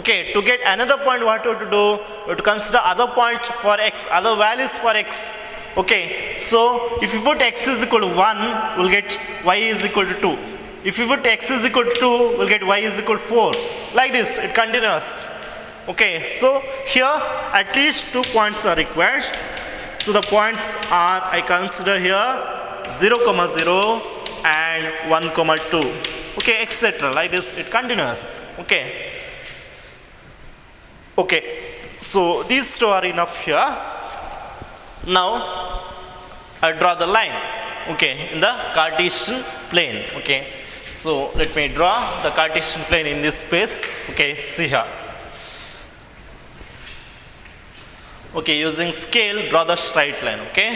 Okay, to get another point what you have to do, you have to consider other point for x, other values for x. Okay, so if you put x is equal to 1, we'll get y is equal to 2. If you put x is equal to 2, we'll get y is equal to 4. Like this, it continues. Okay, so here at least 2 points are required. So the points are, I consider here 0 comma 0 and 1 comma 2. Okay, etc. Like this, it continues. Okay. Okay, so these two are enough here. Now I draw the line, okay, in the Cartesian plane. Okay, so let me draw the Cartesian plane in this space. Okay, see here. Okay, using scale draw the straight line. Okay,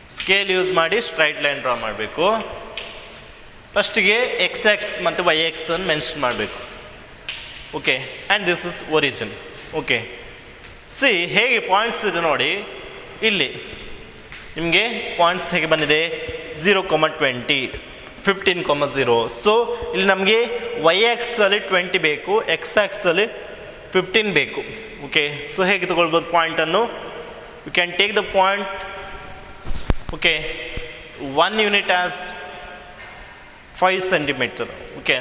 scale use ಮಾಡಿ straight line draw ಮಾಡಬೇಕು. First ಗೆ x ಮತ್ತು y ಅನ್ನು mention ಮಾಡಬೇಕು. Okay, and this is origin. Okay, C ಹೇಗೆ points ಇದೆ ನೋಡಿ, ಇಲ್ಲಿ ನಿಮಗೆ ಪಾಯಿಂಟ್ಸ್ ಹೇಗೆ ಬಂದಿದೆ 0,20, 15,0. ಸೊ ಇಲ್ಲಿ ನಮಗೆ ವೈ ಆ್ಯಕ್ಸಲ್ಲಿ 20 ಬೇಕು, ಎಕ್ಸ್ ಆ್ಯಕ್ಸಲ್ಲಿ 15 ಬೇಕು. ಓಕೆ, ಸೊ ಹೇಗೆ ತಗೊಳ್ಬೋದು ಪಾಯಿಂಟನ್ನು? You can take the point, okay, 1 unit as 5 centimeter. Okay,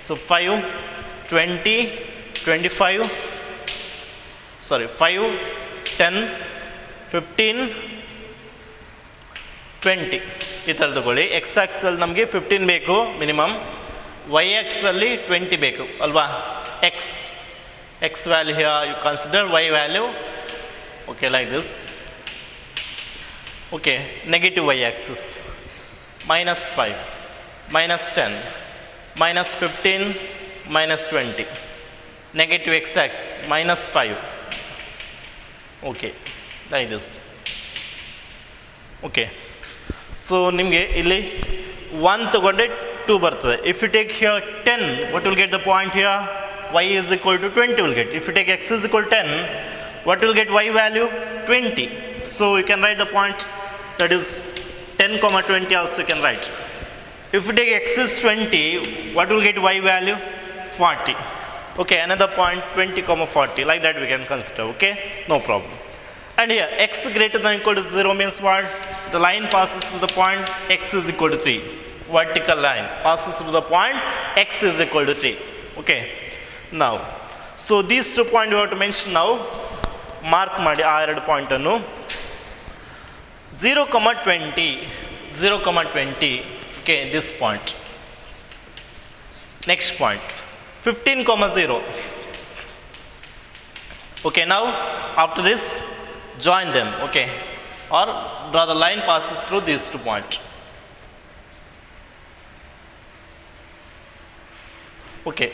so 5, 20, 25, sorry 5, 10, 15, 20 ಈ ಥರ ತಗೊಳ್ಳಿ. ಎಕ್ಸ್ ಆ್ಯಕ್ಸಲ್ಲಿ ನಮಗೆ 15 ಬೇಕು ಮಿನಿಮಮ್, ವೈ ಆ್ಯಕ್ಸಲ್ಲಿ 20 ಬೇಕು ಅಲ್ವಾ. X value here you consider Y value. Okay, like this. Okay, negative Y axis -5, -10, -15, -20, negative x-axis -5. Okay, like this. Okay, so ನಿಮಗೆ ಇಲ್ಲಿ 1 ತಗೊಂಡ್ರೆ 2 ಬರ್ತದೆ. If you take here 10, what will get the point here? Y is equal to 20 will get. If you take x is equal to 10, what will get y value? 20. So you can write the point, that is 10,20 also you can write. If you take x is 20, what will get y value? 40. Okay, another point 20,40, like that we can consider. Okay, no problem. And here x greater than or equal to 0 means what? The line passes through the point x is equal to 3. Vertical line passes through the point x is equal to 3. Okay, now so these 2 points we have to mention now. Mark ಮಾಡಿ ಆ 2 point ಅನ್ನು. 0,20, 0,20. Okay, this point. Next point 15,0. Okay, now after this join them. Okay, or draw the line passes through these 2 points. Okay,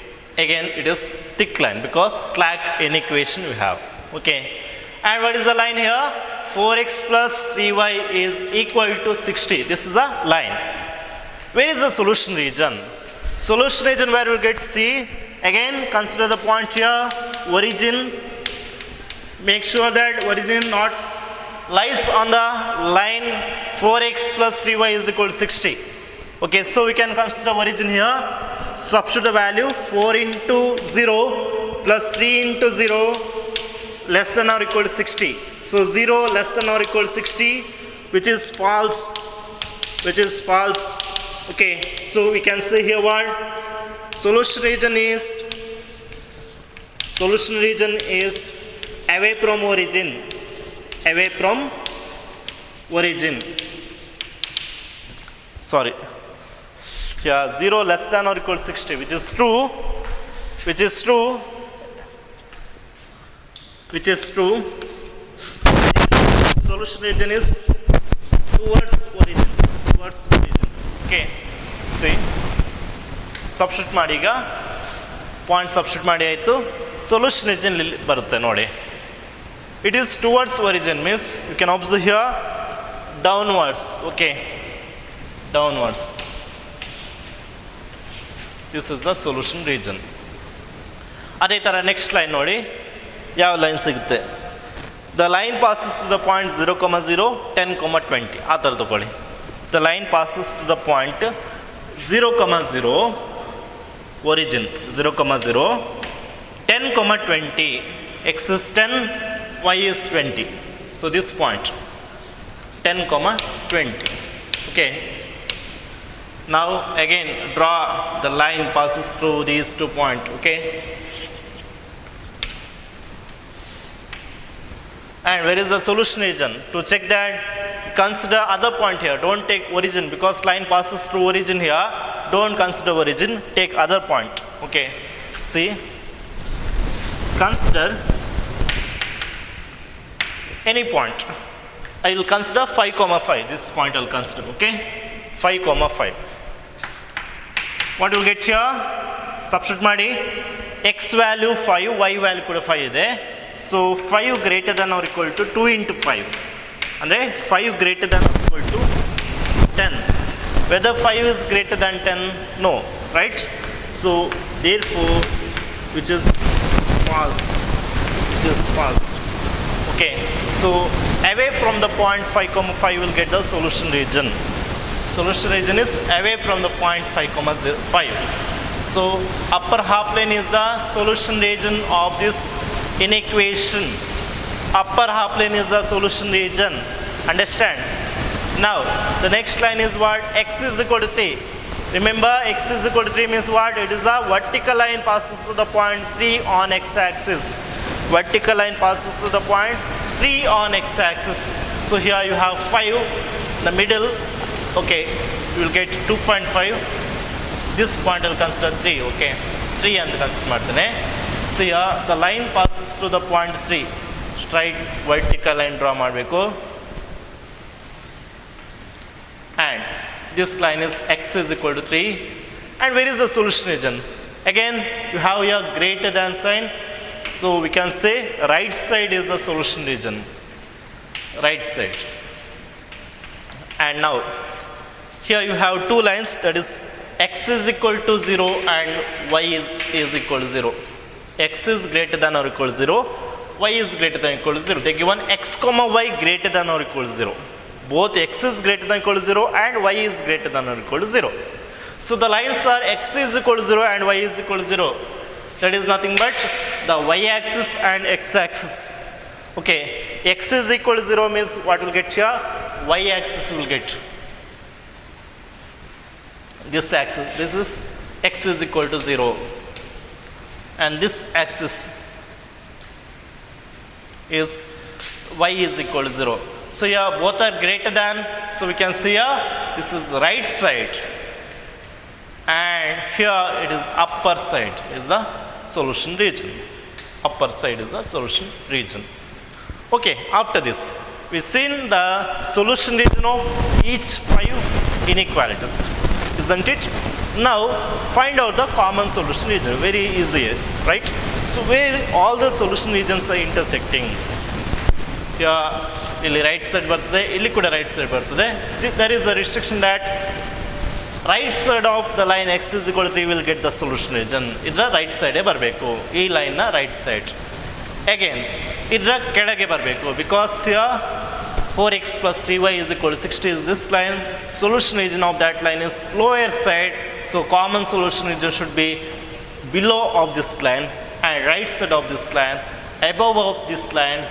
again it is thick line because slack inequation we have. Okay, and what is the line here? 4x plus 3y is equal to 60. This is a line. Where is the solution region? Solution region where we will get C. Again consider the point here, origin. Make sure that origin not lies on the line 4x plus 3y is equal to 60. Okay, so we can consider origin here. Substitute the value 4 into 0 plus 3 into 0 less than or equal to 60. So 0 less than or equal to 60, which is false, which is false. Okay, so we can say here what? Solution region is away from origin, away from origin, sorry, yeah, 0 less than or equal to 60, which is true, which is true, which is true. Solution region is towards origin, towards origin. Okay, see, substitute ಮಾಡಿ ಈಗ point substitute ಮಾಡಿ ಆಯಿತು. Solution region ಇಲ್ಲಿ ಬರುತ್ತೆ ನೋಡಿ. It is towards origin means you can observe here downwards. Okay, downwards, this is the solution region. ಅದೇ ಥರ next line ನೋಡಿ, ಯಾವ ಲೈನ್ ಸಿಗುತ್ತೆ. The line passes to the point 0,0, 10,20 ಆ ಥರ ತಗೊಳ್ಳಿ. The line passes to the point 0,0 origin, 0,0, 10,20, x is 10, y is 20. So this point 10,20. Okay, now again draw the line passes through these 2 points. Okay, and where is the solution region? To check that, consider other point here. Don't take origin because line passes through origin here. Don't consider origin, take other point. Okay, see, consider any point. I will consider 5,5. This point I will consider. Okay, 5,5. What you will get here? Substitute ಮಾಡಿ. X value 5, y value ಕೂಡ 5 ಇದೆ. So 5 greater than or equal to 2 into 5. ಅಂದರೆ 5 greater than or equal to 10. Whether 5 is greater than 10? No, right? So therefore, which is false, which is false. Okay, so away from the point 5,5 will get the solution region. Solution region is away from the point 5,5. So upper half plane is the solution region of this inequation. Upper half plane is the solution region. Understand? Now the next line is what? X is equal to 3. Remember, x is equal to 3 means what? It is a vertical line passes through the point 3 on x-axis. Vertical line passes through the point 3 on x-axis. So here you have 5 in the middle. Okay, you will get 2.5. This point I will consider 3. Okay, 3 and consider ಮಾಡ್ತೇನೆ. So here the line passes through the point 3. Straight vertical line draw ಮಾಡಬೇಕು. And this line is x is equal to 3. And where is the solution region? Again, you have here greater than sign. So we can say right side is the solution region. Right side. And now, here you have 2 lines, that is x is equal to 0 and y is equal to 0. X is greater than or equal to 0. Y is greater than or equal to 0. They given x comma y greater than or equal to 0. Both x is greater than or equal to 0 and y is greater than or equal to 0. So the lines are x is equal to 0 and y is equal to 0. That is nothing but the y-axis and x-axis. Okay, x is equal to 0 means what will get here? Y-axis will get this axis. This is x is equal to 0. And this axis is y is equal to 0. So here both are greater than, so we can see here this is right side and here it is upper side is the solution region. Upper side is the solution region. Okay, after this we seen the solution region of each 5 inequalities, isn't it? Now find out the common solution region. Very easy, right? So where all the solution regions are intersecting. Here ಇಲ್ಲಿ right side ಬರ್ತದೆ, ಇಲ್ಲಿ ಕೂಡ right side ಬರ್ತದೆ. There is a restriction that right side of the line X is equal to 3 will get the solution region. ಇದರ right ಸೈಡೇ ಬರಬೇಕು, ಈ ಲೈನ್ನ ರೈಟ್ ಸೈಡ್. ಅಗೇನ್ ಇದರ ಕೆಳಗೆ ಬರಬೇಕು because here 4x plus 3y is equal to 60 is this line. Solution region of that line is lower side, so common solution region should be below of this line and right side of this line, above of this line,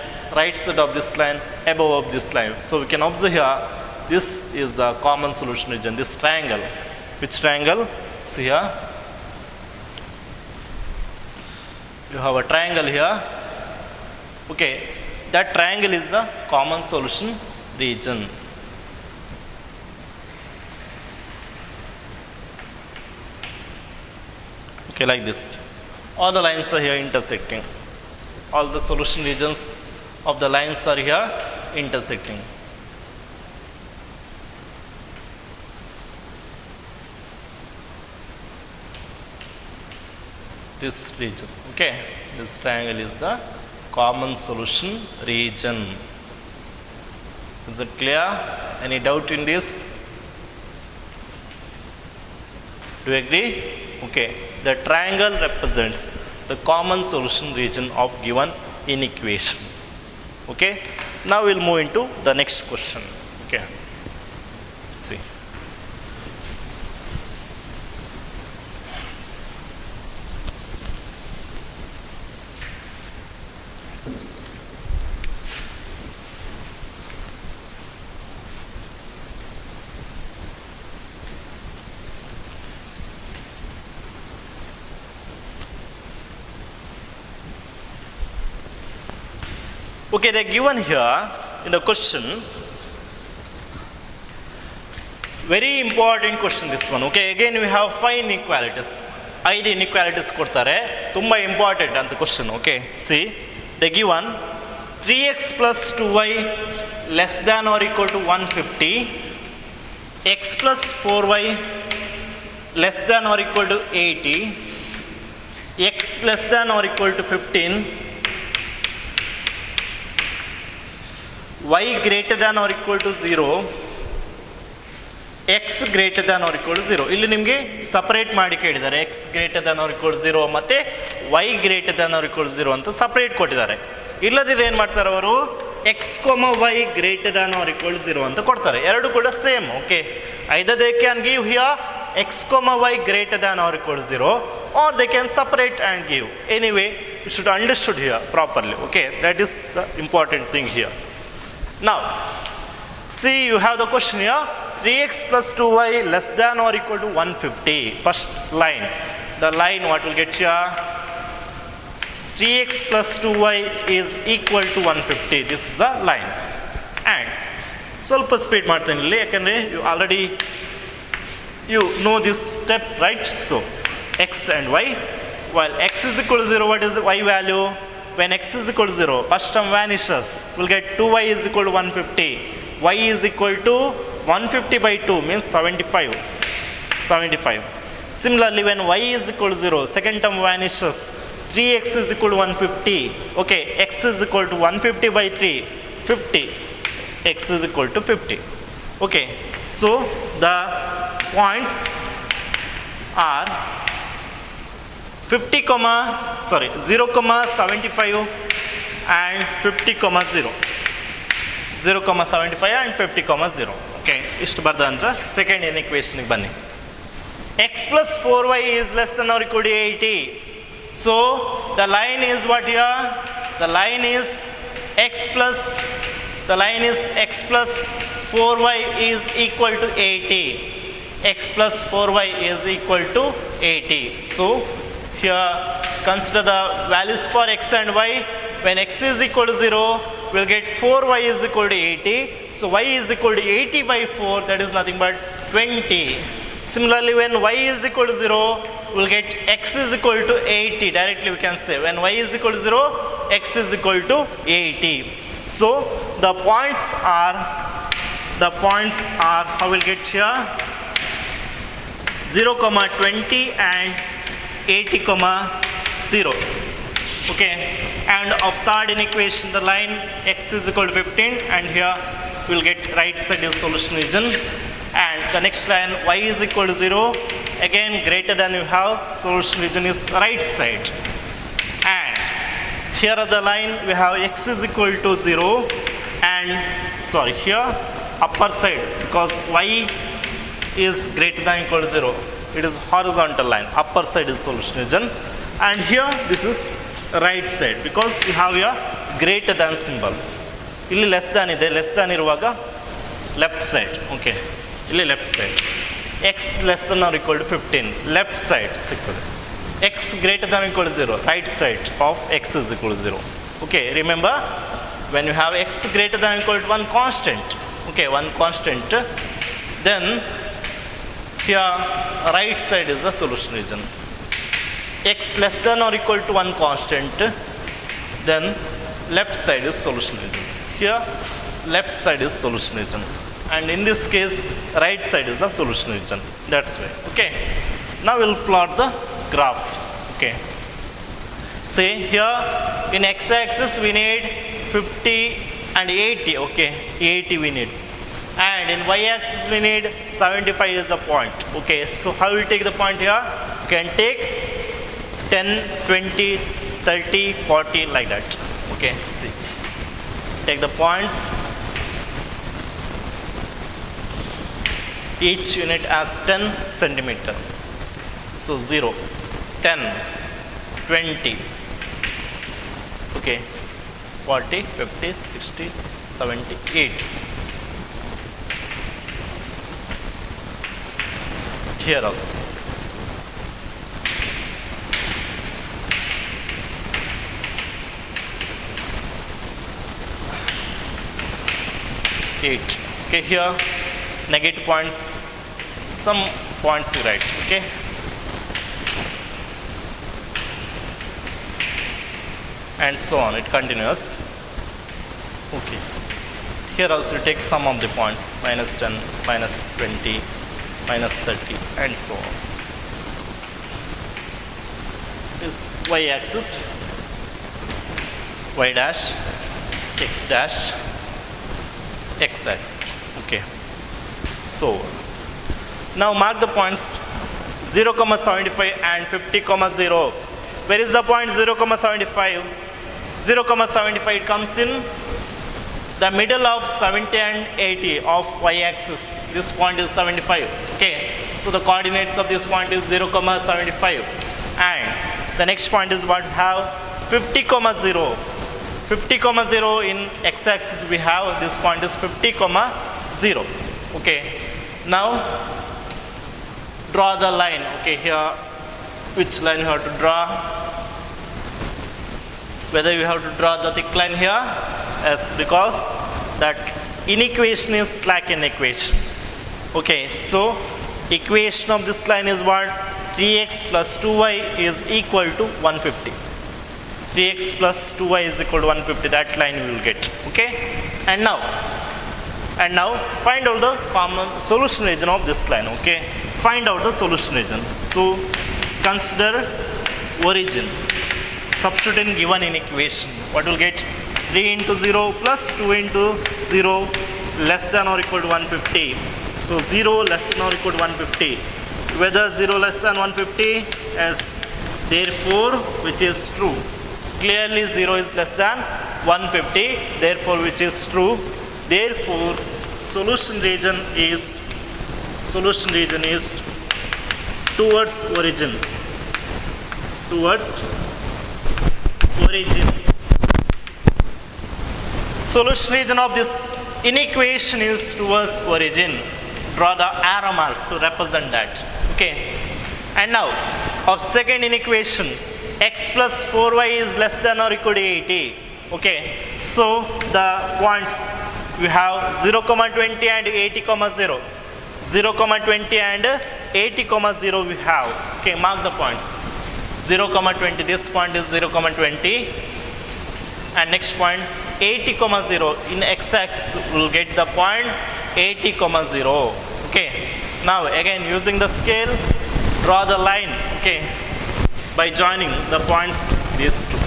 right side of this line, above of this line. So we can observe here this is the common solution region, this triangle. Which triangle? See here you have a triangle here Okay, that triangle is the common solution region. Okay, like this. All the lines are here intersecting. All the solution regions of the lines are here intersecting. This region. Okay, this triangle is the common solution region. Is it clear? Any doubt in this? Do you agree? Okay, the triangle represents the common solution region of given inequation. Okay, now we'll move into the next question. Okay, see. Okay, they are given here in the question, very important question this one. Okay, again we have 5 inequalities. 5 inequalities ಕೊಡ್ತಾರೆ, ತುಂಬ important ಅಂತ question. Okay, see, they given 3x plus 2y less than or equal to 150, x plus 4y less than or equal to 80, x less than or equal to 15, y greater than or equal to 0, x greater than or equal to 0. ಇಲ್ಲಿ ನಿಮಗೆ separate ಮಾಡಿ ಕೇಳಿದ್ದಾರೆ, x greater than or equal to 0 ಮತ್ತು y greater than or equal to 0 ಅಂತ separate ಕೊಟ್ಟಿದ್ದಾರೆ. ಇಲ್ಲದಿದ್ರೆ ಏನು ಮಾಡ್ತಾರೆ ಅವರು, x, y greater than or equal to 0 ಅಂತ ಕೊಡ್ತಾರೆ. ಎರಡು ಕೂಡ same. Okay, either they can give here x, y greater than or equal to 0 or they can separate and give. Anyway, you should understood here properly. Okay, that is the important thing here. Now, see, you have the question here, 3x plus 2y less than or equal to 150. First line, the line what will get here, 3x plus 2y is equal to 150. This is the line. And ಸ್ವಲ್ಪ speed ಮಾಡ್ತೇನೆ ಇಲ್ಲಿ, ಯಾಕಂದರೆ you know this step, right? So x and y, while x is equal to 0, what is the y value? When x is equal to 0, first term vanishes, we'll get 2y is equal to 150. Y is equal to 150 by 2 means 75. Similarly, when y is equal to 0, second term vanishes, 3x is equal to 150. Okay, x is equal to 150 by 3, 50. X is equal to 50. Okay, so the points are 0, 75 and 50, 0. 0, 75 and 50, 0. Okay, ಇಷ್ಟು ಬರ್ದ ಅಂದ್ರೆ second ಇನ್ಇಕ್ವೇಷನ್ಗೆ ಬನ್ನಿ. x plus 4y is less than or equal to 80. So the line is what here? The line is x plus 4y is equal to 80. X plus 4y is equal to 80. So here consider the values for x and y. When x is equal to 0, we'll get 4y is equal to 80. So y is equal to 80 by 4, that is nothing but 20. Similarly, when y is equal to 0, we'll get x is equal to 80. Directly we can say, when y is equal to 0, x is equal to 80. So the points are, how we'll get here, 0, 20 and 80, 0. Okay, and of third inequation, the line x is equal to 15, and here we'll get right side is solution region, and the next line y is equal to 0, again greater than you have, solution region is right side, and here are the line we have x is equal to 0, and here upper side, because y is greater than equal to 0, it is horizontal line, upper side is solution region, and here this is right side, because you have a greater than symbol. ಇಲ್ಲಿ less than ಇದೆ, less than ಇರುವಾಗ left side. Okay, ಇಲ್ಲಿ left side, X less than or equal to 15, left side ಸಿಗ್ತದೆ. X greater than equal to 0, right side of X is equal to 0. Okay, remember when you have x greater than or equal to one constant, okay, one constant, then here right side is the solution region. X less than or equal to one constant, then left side is solution region. Here left side is solution region, and in this case right side is the solution region. That's why. Okay, now we'll plot the graph. Okay, say here in x-axis we need 50 and 80. Okay, 80 we need, and in y-axis we need 75 is the point. Okay, so how we take the point here? You can take 10, 20, 30, 40 like that. Okay, see, take the points, each unit as 10 centimeter. So 0, 10, 20, okay, 40, 50, 60, 70, 80. Here also. Okay, here negative points, some points you write. Okay, and so on, it continues. Okay, here also you take sum of the points, minus 10, minus 20, minus 30, and so on. This y-axis, y dash, x dash, x-axis. Okay, so now mark the points 0, 75 and 50, 0. Where is the point 0, 75? 0, 75 it comes in the middle of 70 and 80 of y-axis. This point is 75. Okay, so the coordinates of this point is 0, 75, and the next point is what we have 50, 0. 50, 0 in x-axis we have, this point is 50, 0. Okay, now draw the line. Okay, here which line you have to draw? Whether you have to draw the thick line here? Yes, because that inequation is slack inequation. Okay, so equation of this line is what? 3x plus 2y is equal to 150. 3x plus 2y is equal to 150. That line you will get. Okay, and now find out the common solution region of this line. Okay, find out the solution region. So consider origin. Substitute in given inequation. What will get? 3 into 0 plus 2 into 0 less than or equal to 150. So 0 less than or equal to 150. Whether 0 less than 150 is therefore which is true. Clearly 0 is less than 150, therefore which is true. Therefore solution region is towards origin. Towards origin. Solution region of this inequation is towards origin. Draw the arrow mark to represent that. Okay. And now of second inequation, x plus 4y is less than or equal to 80. Okay. So the points we have 0, 20 and 80, 0. 0, 20 and 80, 0 we have. Okay, mark the points. 0, 20, this point is 0, 20, and next point 80, 0. In x-axis we will get the point 80, 0. Okay, now again using the scale, draw the line. Okay, by joining the points these two,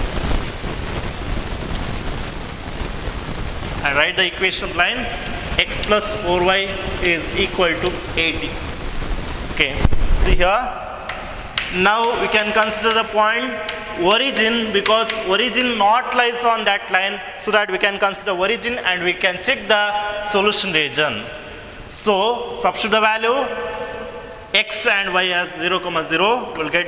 and write the equation of line. X plus 4y is equal to 80. Okay, see here. Now we can consider the point origin, because origin not lies on that line, so that we can consider origin and we can check the solution region. So substitute the value x and y as 0, 0. We'll get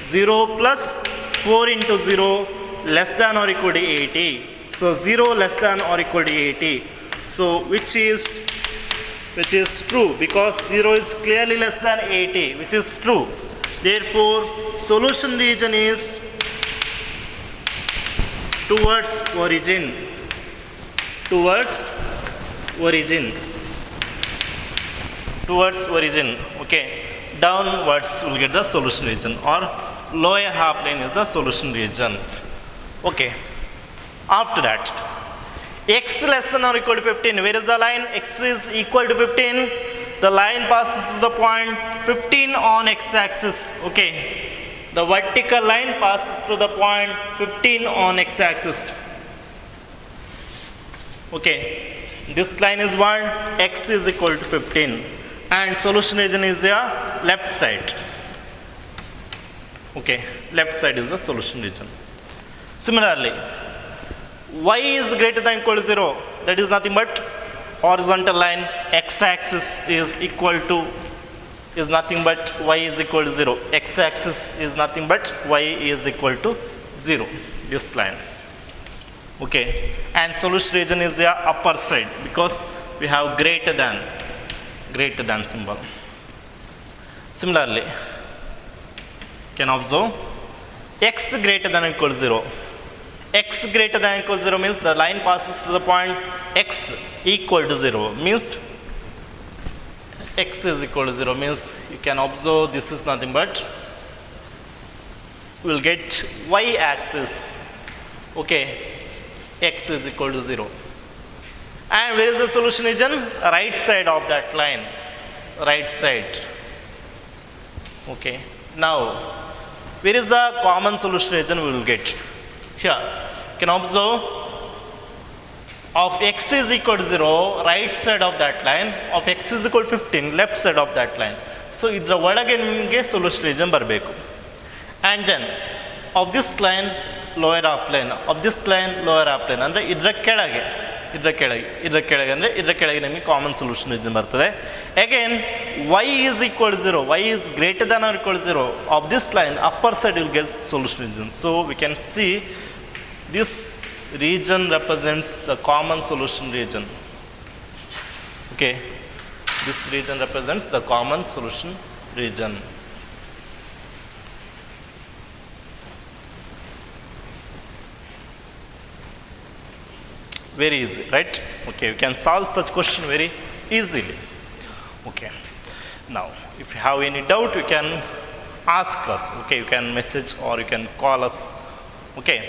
0 plus 4 into 0 less than or equal to 80. So 0 less than or equal to 80. So which is true, because 0 is clearly less than 80, which is true. Therefore solution region is towards origin, towards origin, towards origin, okay, downwards we'll get the solution region, or lower half plane is the solution region, okay. After that, x less than or equal to 15, where is the line? X is equal to 15, the line passes to the point 15 on x-axis, okay. The vertical line passes to the point 15 on x-axis, okay. This line is 1, x is equal to 15, and solution region is the left side, okay. Left side is the solution region. Similarly, y is greater than equal to 0, that is nothing but horizontal line, x-axis is equal to, is nothing but y is equal to 0, x-axis is nothing but y is equal to 0, this line, okay. And solution region is the upper side because we have greater than symbol. Similarly, you can observe x greater than or equal to 0. X greater than or equal to 0 means the line passes to the point x equal to 0, means x is equal to 0 means you can observe this is nothing but we will get y axis, okay, x is equal to 0. And where is the solution region? Right side of that line, right side, okay. Now where is the common solution region we will get? Here you can observe of x is equal to 0, right side of that line, of x is equal to 15, left side of that line. So idra ಒಳಗೆ ನಿಮಗೆ solution region ಬರಬೇಕು. And then of this line lower half plane, of this line lower half plane, ಅಂದರೆ ಇದರ ಕೆಳಗೆ ಅಂದರೆ ಇದರ ಕೆಳಗೆ ನಿಮಗೆ ಕಾಮನ್ ಸೊಲ್ಯೂಷನ್ ರೀಜನ್ ಬರ್ತದೆ. Again y is equal to 0, y is greater than or equal to 0, of this line upper side you will get solution region. So we can see this region represents the common solution region, okay. This region represents the common solution region. Very easy, right? Okay, you can solve such question very easily, okay. Now if you have any doubt you can ask us, okay, you can message or you can call us, okay.